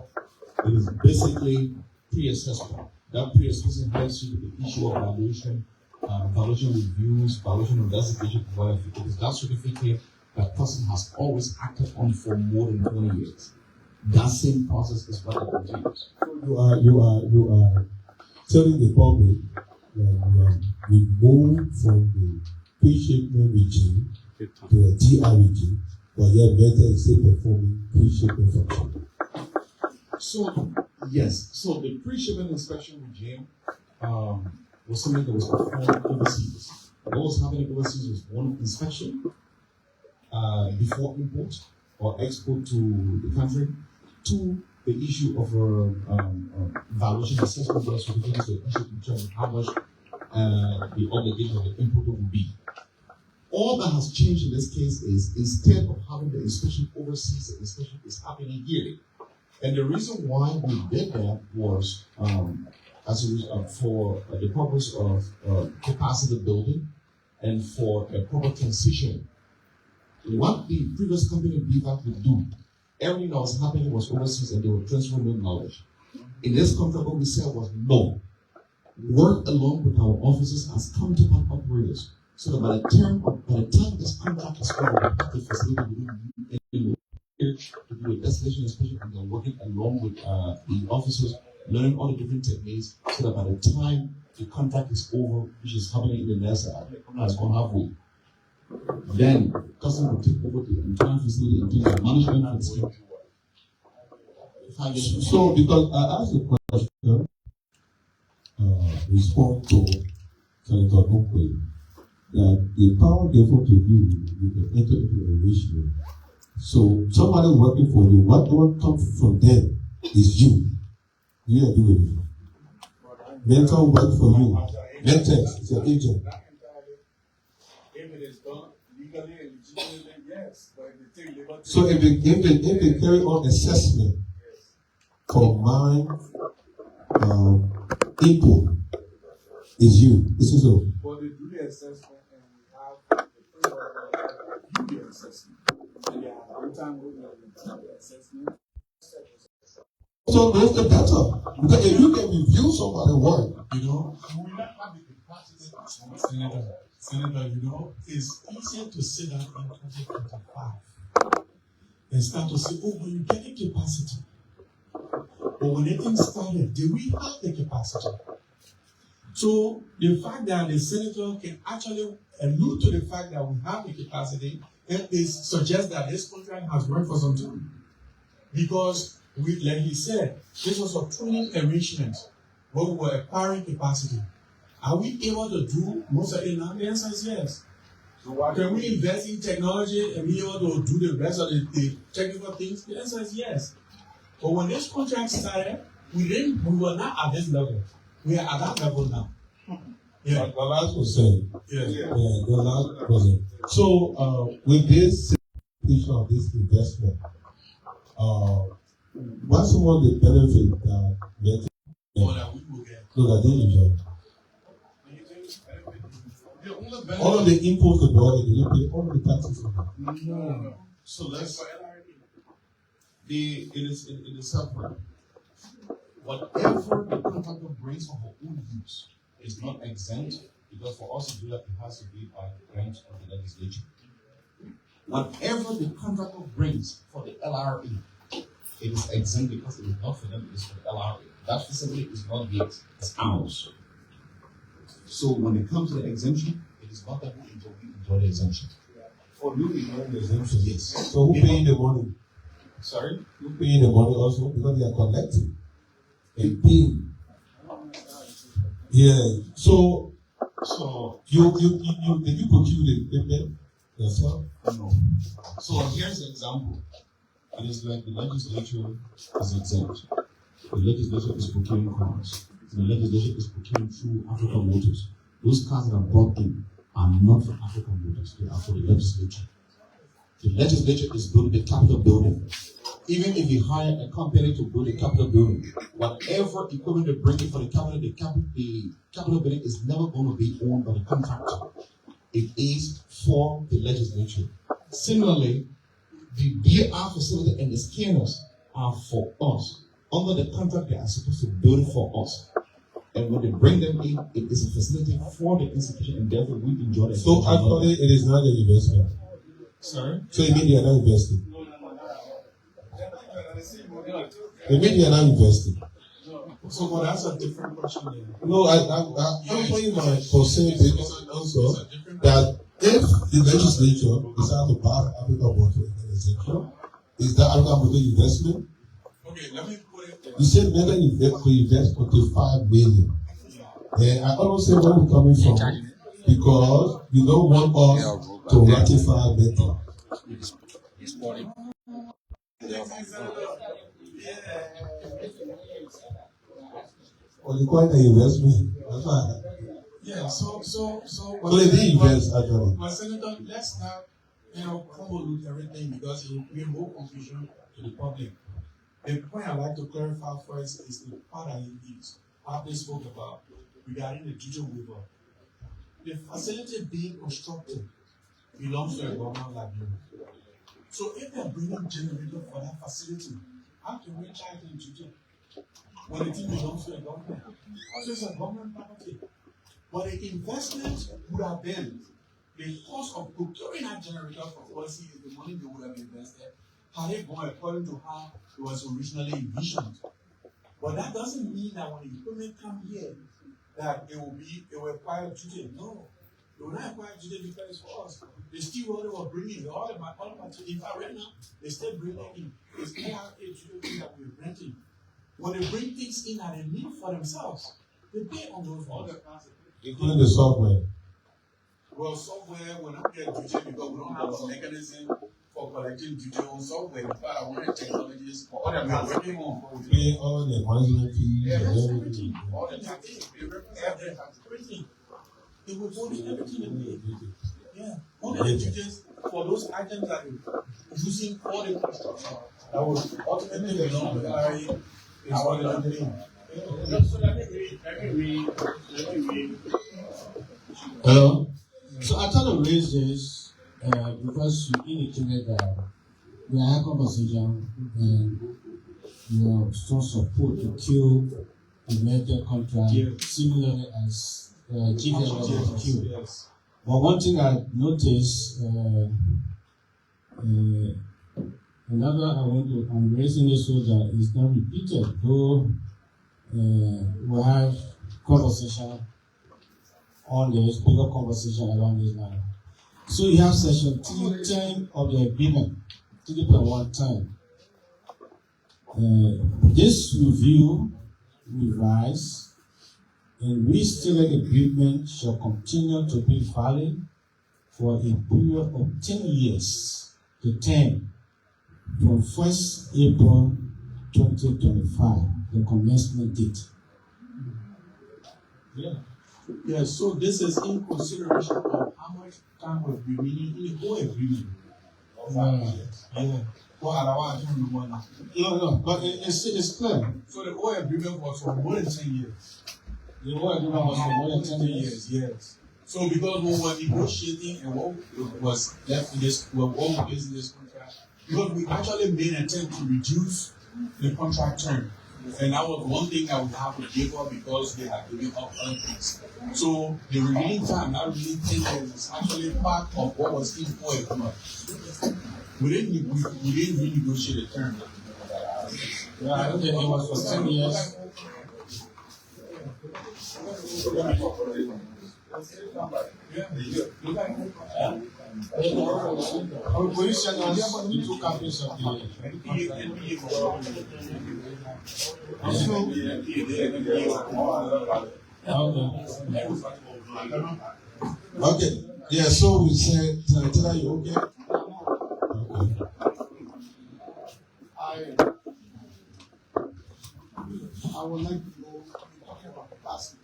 It is basically pre-assessment. That pre-assessment helps you with the issue of valuation, valuation reviews, valuation investigation, because that certificate that person has always acted on for more than 20 years. That same process is what it continues. You are telling the public that we moved from the pre-shipment regime to a DR regime, but yet Meta is still performing pre-shipment function. So yes, so the pre-shipment inspection regime was something that was performed overseas. What was happening overseas was one inspection before import or export to the country. Two, the issue of valuation assessment of certificates that issued in terms of how much the obligation of the importer will be. All that has changed in this case is instead of having the inspection overseas, the inspection is happening here. And the reason why we did that was for the purpose of capacity building and for a proper transition. What the previous company BVAC would do, everything that was happening was overseas and they were transferring knowledge. In this contract, what we said was no. Work along with our officers as counterpart operators, so that by the time this contract is over, we have the facility to do a destination inspection, and they're working along with the officers, learning all the different techniques, so that by the time the contract is over, which is happening in the next contract has gone halfway, then customer will take over the entire facility in terms of management and schedule. So, because I asked a question, respond to Senator Dunkley, that the power given to you, you can enter into a ratio. So, somebody working for you, whatever comes from them is you. You are doing it. Mental work for you. Mentex is your agent. If it is done legally and legitimately, yes. But if they take labor, So if they carry on assessment for mine input, is you. This is all. but they do the assessment and we have the framework of do the assessment. And they have one time we do the assessment. So that's the better. Because if you can review somebody's work, You know, we will not have the capacity, Senator, you know, it's easier to sit down in 2025 and start to say, oh, but you're getting capacity. But when everything started, did we have the capacity? So the fact that the senator can actually allude to the fact that we have the capacity, it suggests that this contract has worked for some time. Because, like he said, this was a training arrangement where we were acquiring capacity. Are we able to do most of it now? The answer is yes. So can we invest in technology and be able to do the rest of the technical things? The answer is yes. But when this contract started, we were not at this level. We are at that level now. Yeah. the last person. Yeah. The last person. So with this situation of this investment, what's one of the benefits that Meta that they enjoy? All of the imports to the they pay all of the taxes. No. So it is separate. Whatever the contractor brings for her own use is not exempt, because for us to do that, it has to be by grant of the legislature. Whatever the contractor brings for the LRA, it is exempt because it is not for them, it is for the LRA. That facility is not theirs, it's ours. So when it comes to the exemption, it is not that we enjoy the exemption. For you, the exemption. Yes. So who paying the money? Sorry? Who paying the money also? Because they are collecting and paying. Yeah. So you did you procure the equipment yourself? No. So here's an example. It is like the legislature is exempt. The legislature is procuring cars. The legislature is procuring through African Motors. Those cars that are brought in are not for African Motors. They are for the legislature. The legislature is building the Capitol building. Even if you hire a company to build a Capitol building, whatever equipment they bring in for the Capitol building is never going to be owned by the contractor. It is for the legislature. Similarly, the DR facility and the scanners are for us. Under the contract, they are supposed to build it for us. And when they bring them in, it is a facility for the institution, and therefore we enjoy it. So actually, it is not an investment. Sorry? So you mean they are not investing? You mean they are not investing? So, but that's a different question there. No, I'm playing my percentage also that if the legislature decides to buy African Water Organization, is that African Water investment? Okay, let me put it there. You said better invest until 5 million. And I don't say where we're coming from because you don't want us to ratify better. Well, you call it an investment. That's why. Yeah, so they did invest actually. But Senator, let's not, convolute everything because it will create more confusion to the public. The point I'd like to clarify first is the part I Abdi spoke about regarding the Juju River. The facility being constructed belongs to a government library. So if they're bringing generator for that facility, how can we charge them Juju when the thing belongs to a government? Also, it's a government property. But the investment would have been the cost of procuring that generator for policy is the money they would have invested had it gone according to how it was originally envisioned. But that doesn't mean that when the equipment comes here, that it will require duty. No, it will not require duty because it's for us. The steel what they were bringing, all the material. In fact, right now, they still bringing in. It's ARA duty that we're renting. When they bring things in that they need for themselves, they pay on those ones. Including the software. Well, software will not get duty because we don't have a mechanism for collecting duty on software. In fact, I want technologies for other we're working on. Pay all the management fees and everything. All the taxes, everything. They will go to everything in there. Yeah. Only the duties for those items that you're using for the construction that will ultimately belong to the RA is what they're doing. So let me read. Hello. So I thought to raise this because you indicated that we are having conversation and your strong support to kill the medical contract similarly as GVL was killed. Yes. But one thing I noticed, I'm raising this so that it's not repeated, though we have conversation on this, bigger conversation around this now. So you have section 10 of the agreement, 3.110. This review, revise, and restated agreement shall continue to be valid for a period of 10 years to 10 from 1st April 2025, the commencement date. Yeah, so this is in consideration of how much time was remaining in the whole agreement. Yeah. Well, I don't remember now. No, but it's clear. So the whole agreement was for more than 10 years. The whole agreement was for more than 10 years. Yes. So because we were negotiating and what was left in this, we were all based in this contract, because we actually made an attempt to reduce the contract term. And that was one thing that we have to give up because they had given up other things. So the remaining time, not really 10 years, is actually part of what was in for agreement. We didn't renegotiate the term. Yeah, I don't think it was for 10 years. Will you send us the 2 copies of the Okay. Yeah, so we said, Tell you okay? Okay. I would like to know, talking about capacity,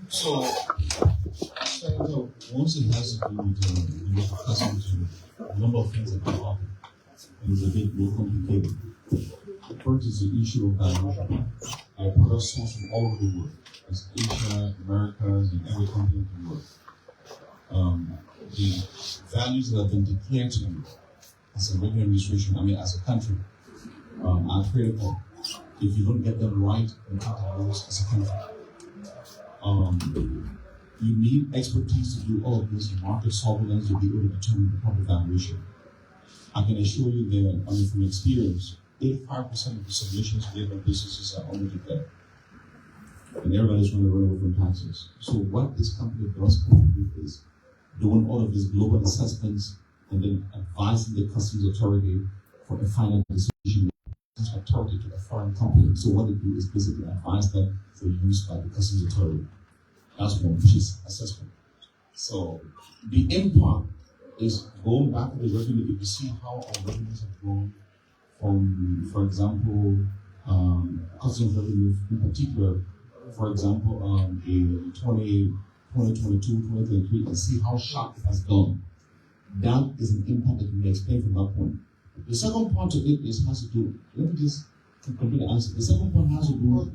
So once it has to do with the customers, a number of things that can happen. And it's a bit more complicated. The first is the issue of valuation. Our products sourced from all over the world. It's Asia, Americas, and every continent in the world. The values that have been declared to you as a regular administration, as a country, are critical. If you don't get them right, you can't lose as a country. You need expertise to do all of this, market surveillance to be able to determine the proper valuation. I can assure you that, from experience, 85% of the submissions made by businesses are underdeclared. And everybody's trying to run away from taxes. So what this company does is doing all of these global assessments and then advising the customs authority for a final decision authority to a foreign company. So what they do is basically advise them for use by the customs authority. That's one, which is assessment. So the impact is going back to the revenue. If you see how our revenues have grown from, for example, customs revenue in particular, for example, in 2022, 2023, and see how sharp it has gone. That is an impact that we may explain from that point. The second part of it has to do, let me just complete the answer. The second part has to do.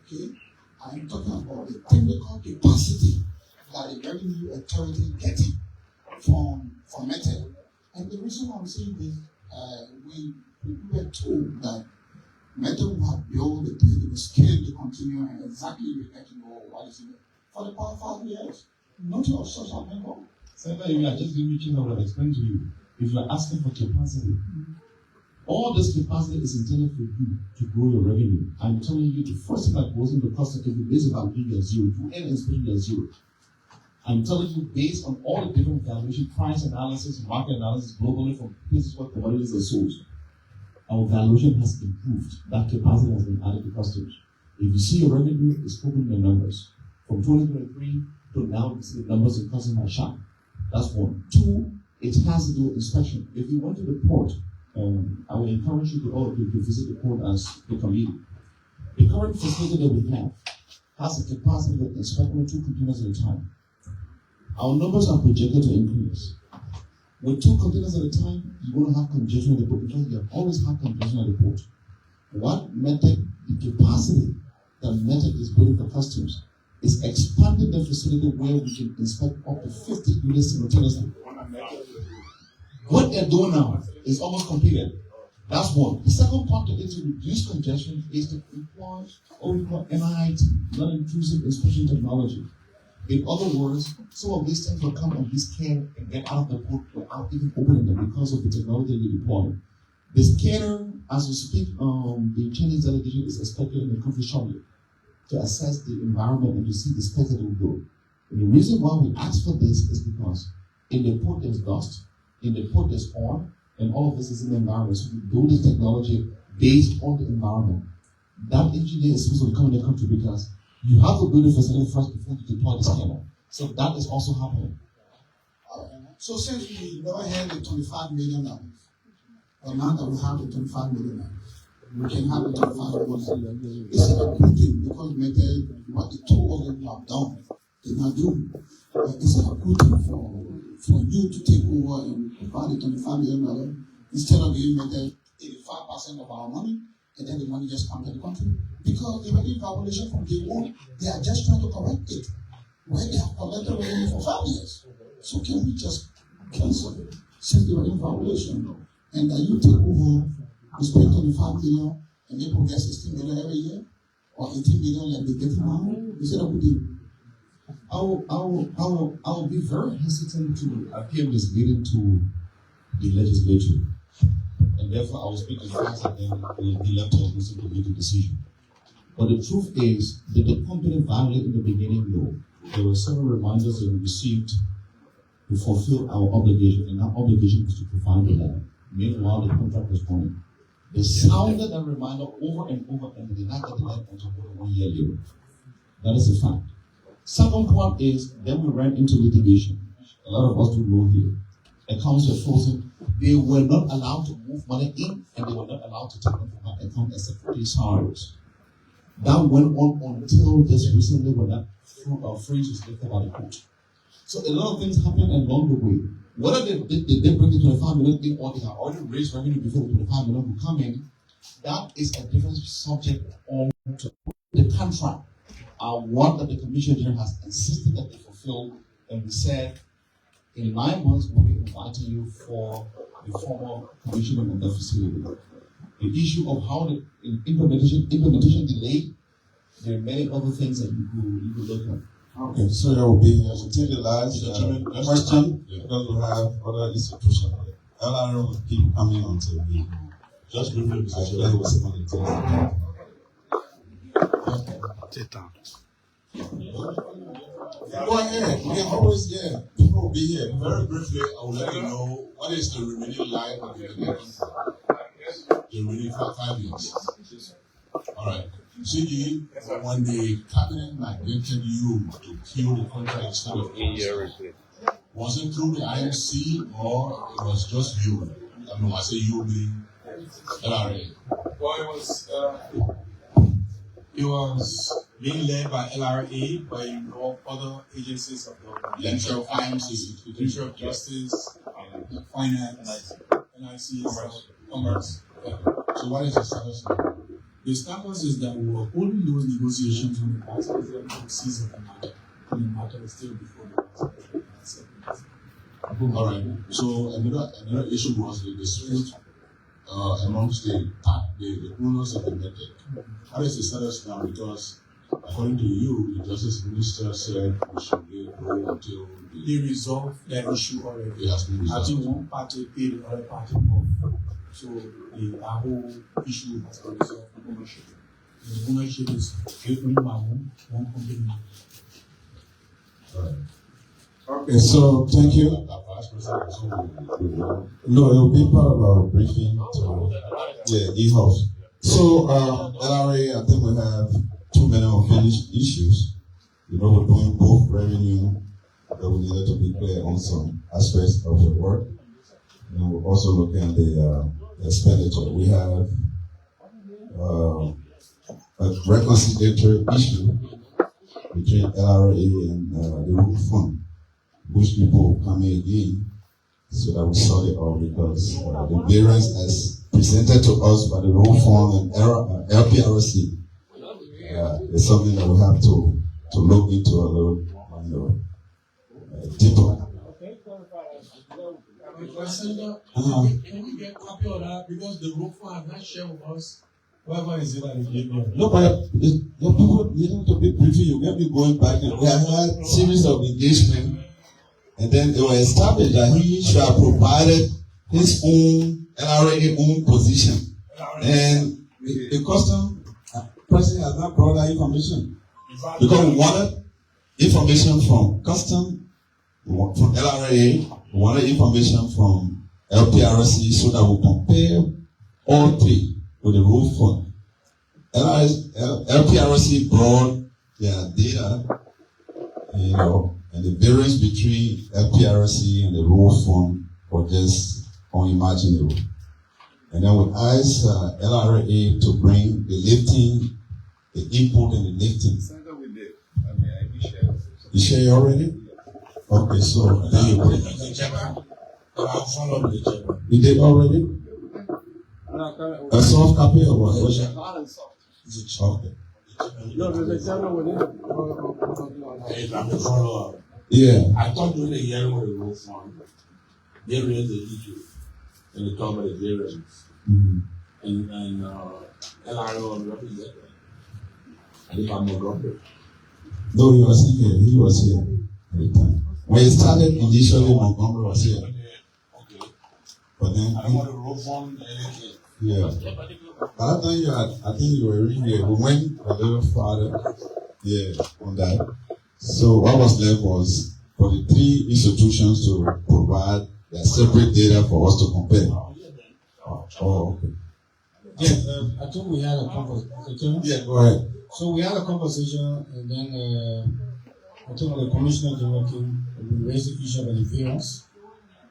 Okay, I'm talking about the technical capacity that the revenue authority getting from Method. And the reason I'm saying this, we were told that Method will have built the technical skill to continue and exactly reflecting what is in it for the past 5 years. Not your social member. Senator, you are just reaching out and explain to you. If you are asking for capacity, all this capacity is intended for you to grow your revenue. I'm telling you, the first thing that goes into cost of living is about being at zero. You end in being at zero. I'm telling you, based on all the different valuation, price analysis, market analysis globally from places where commodities are sold, our valuation has improved. That capacity has been added to customers. If you see your revenue, it's proven in the numbers. From 2023 to now, you see the numbers in customer shop. That's one. Two, it has to do with inspection. If you went to the port, I would encourage you to visit the port as the committee. The current facility that we have has the capacity to inspect only 2 containers at a time. Our numbers are projected to increase. With 2 containers at a time, you're going to have congestion at the port because you have always had congestion at the port. What Method, the capacity that Method is building for customers is expanding the facility where we can inspect up to 50 units simultaneously. What they're doing now is almost completed. That's one. The second part of it to reduce congestion is to employ what we call NIT, non-intrusive inspection technology. In other words, some of these things will come on this scanner and get out of the port without even opening them because of the technology we deploy. The scanner, as we speak, the Chinese delegation is expected in the country shortly to assess the environment and to see the specs that will go. And the reason why we ask for this is because in the port there's dust, in the port there's oil, and all of this is in the environment. So we build this technology based on the environment. That engineer is supposed to come in the country because you have to build a facility first before you deploy the scanner. So that is also happening. So since we never had the $25 million, the amount that we have the $25 million, we can have the $25 million. It's a good thing because Method, what the 2 of them have done, they not do. It's a good thing for you to take over and provide the $25 million instead of giving Method 85% of our money and then the money just comes to the country. Because the revenue calculation from day one, they are just trying to correct it when they have collected revenue for 5 years. So can we just cancel it? since they were in violation. And that you take over, you spend 25 million, and people get 16 million every year, or 18 million like they get now. Is that a good deal? I will be very hesitant to appear misleading to the legislature. And therefore, I will speak as fast and then will be left to listen to make a decision. But the truth is that the company violated in the beginning law. There were several reminders that we received to fulfill our obligation, and our obligation was to provide the land. Meanwhile, the contract was running. They sounded that reminder over and over, and they did not get the land until more than 1 year later. That is a fact. Second point is, then we ran into litigation. A lot of us do know here. Accounts were frozen. They were not allowed to move money in, and they were not allowed to take them from our account except for these salaries. That went on until just recently when that freeze was lifted by the court. So a lot of things happened along the way. Whether they did bring the 25 million in or they have already raised revenue before the 25 million will come in, that is a different subject on the contract. One that the Commissioner General has insisted that they fulfill, and we said in 9 months we'll be inviting you for the formal commissioning of the facility. The issue of how the implementation delayed, there are many other things that you could look at. Okay, so there will be to take the last question because we have other institutions. LRA will keep coming until we just briefly Go ahead. We can always, people will be here. Very briefly, I will let you know what is the remaining life of the remaining 5 years. All right. CG, when the cabinet mandated you to kill the contract instead of was it through the IMC or it was just you? I mean, I say you being LRA. Well, it was being led by LRA, by other agencies of government. Ministry of Finance, Ministry of Justice, Finance, NIC, Commerce. So what is the status now? The status is that we were holding those negotiations when the vice president took seize of the matter, and the matter is still before the vice president. All right. So another issue was the dispute amongst the owners of the method. How is the status now? Because according to you, the Justice Minister said we should go until they resolve that issue already. It has been resolved. I think one party paid the other party off. So the whole issue has been resolved. Ownership. The ownership is one company. Okay, so thank you. No, it will be part of our briefing to e-house. So LRA, I think we have 2 many unfinished issues. We're doing both revenue, but we needed to be clear on some aspects of the work. And we're also looking at the expenditure. We have a reconciliatory issue between LRA and the root fund, which people will come in again so that we sort it out because the variance as presented to us by the root fund and LPRC is something that we have to look into a little deeper. Can we get a copy of that? Because the root fund has not shared with us. Whatever is it that they gave you? No, but the people needing to be briefing, you may be going back and we have had a series of engagement, and then it was established that he should have provided his own LRA own position. And the custom person has not brought that information. Because we wanted information from custom, from LRA, we wanted information from LPRC so that we compare all three with the root fund. LPRC brought their data, and the variance between LPRC and the root fund was just unimaginable. And then we asked LRA to bring the lifting, the input and the lifting. You share already? Okay, so then you put You did already? A soft copy or what? Is it okay. No, there's a channel with it. I'm the follow-up. Yeah. I thought during the hearing with the root fund, they raised the issue and they talk about the variance. And LRO represented. I think I'm more. No, he wasn't here. He was here at the time. When it started initially, Montgomery was here. Okay. But then, I want to rope on anything. yeah. By that time, I think you were really here. We went a little farther, yeah, on that. So what was left was for the three institutions to provide their separate data for us to compare. Oh, okay. Yeah, I think we had a conversation. Yeah, go ahead. So we had a conversation, and then I think the Commissioner General came, we raised the issue of the variance,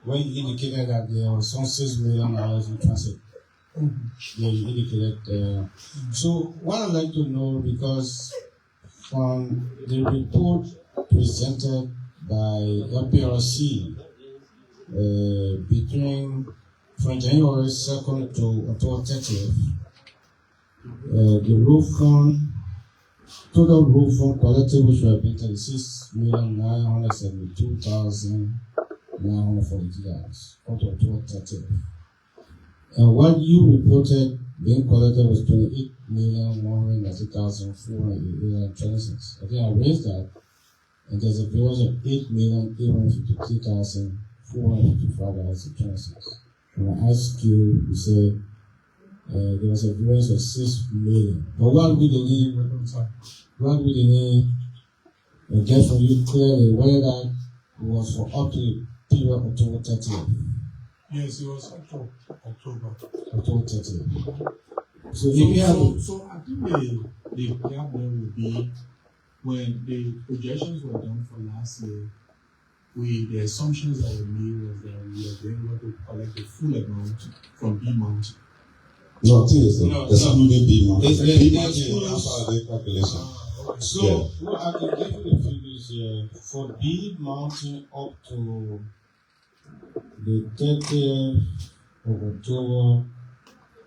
when he indicated that there was some $6 million in transit. Yeah, you indicated. So what I'd like to know, because from the report presented by LPRC from January 2nd to October 30th, the road fund, total road fund collected, which were being $6,972,943 up to October 30th. And what you reported being collected was $28,190,488.20. I think I raised that, and there's a variance of $8,853,455.20. When I asked you, you said there was a variance of $6 million. But what we didn't get from you clearly whether that was for up to the period of October 30th. Yes, it was October. October 30th. So I think the gap there would be when the projections were done for last year. The assumptions that were made was that we were being able to collect the full amount from B Mountain. No, I think it's excluding B Mountain. B Mountain is not part of the calculation. So what I can give you the figures here for B Mountain up to the 30th of October,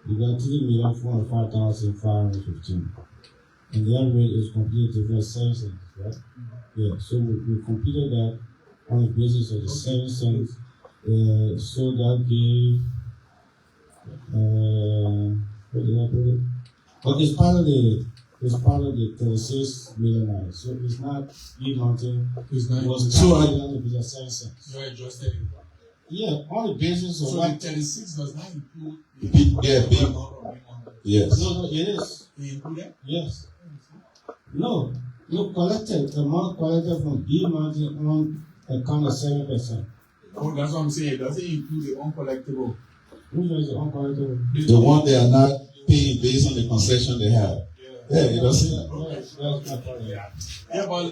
you got 3,405,515. And the other rate is completely different services, right? Yeah, so we completed that on the basis of the 7 cents. So that gave, what did I put it? But it's part of the 36 million. So it's not E Mountain. It's not. It was So on the basis of 7 cents. You adjusted it. Yeah, on the basis of so what? the 36 does not include B. Yes. No, it is. You include that? Yes. No, collected, the amount collected from B Mountain on account of 7%. Oh, that's what I'm saying. It doesn't include the uncollectible. Which one is the uncollectible? The one they are not paying based on the concession they have. Yeah, it doesn't. Yeah, but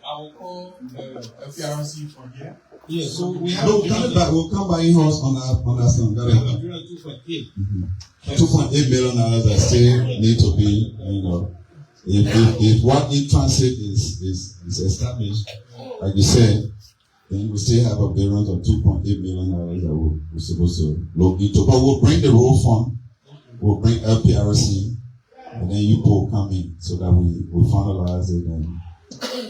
I will call FPRC from here. Yeah, so we have. We'll come back in-house on that song. 2.8. 2.8 million dollars that still need to be, if what in transit is established, like you said, then we still have a variance of $2.8 million that we're supposed to look into. But we'll bring the road fund, we'll bring LPRC, and then you will come in so that we finalize it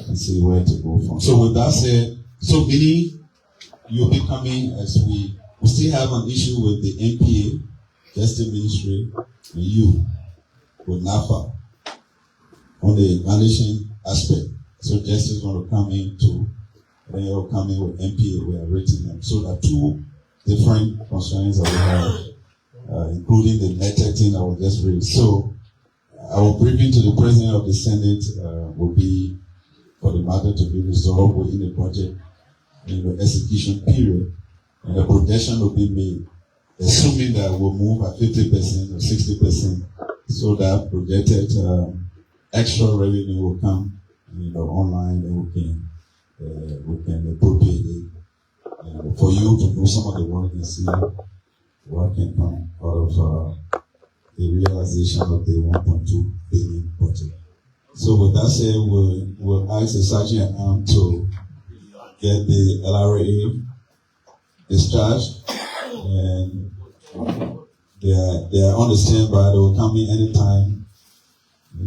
and see where to go from. So with that said, so Billy, you'll be coming as we still have an issue with the NPA, Justice Ministry, and you with NAFA on the vanishing aspect. So Justice is going to come in too. Then you'll come in with NPA, we are rating them. So there are two different concerns that we have, including the network thing that was just raised. So our briefing to the President of the Senate will be for the matter to be resolved within the budget in the execution period, and the projection will be made, assuming that we'll move at 50% or 60%, so that projected extra revenue will come, online, and we can appropriate it for you to do some of the work and see what can come out of the realization of the 1.2 billion budget. So with that said, we'll ask the Sergeant to get the LRA discharged, and they are on the standby. They will come in anytime,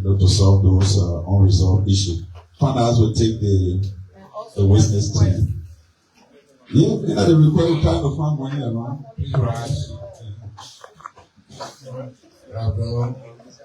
to solve those unresolved issues. Finance will take the witness team. Yeah, you know the required kind of find money around. Please rise.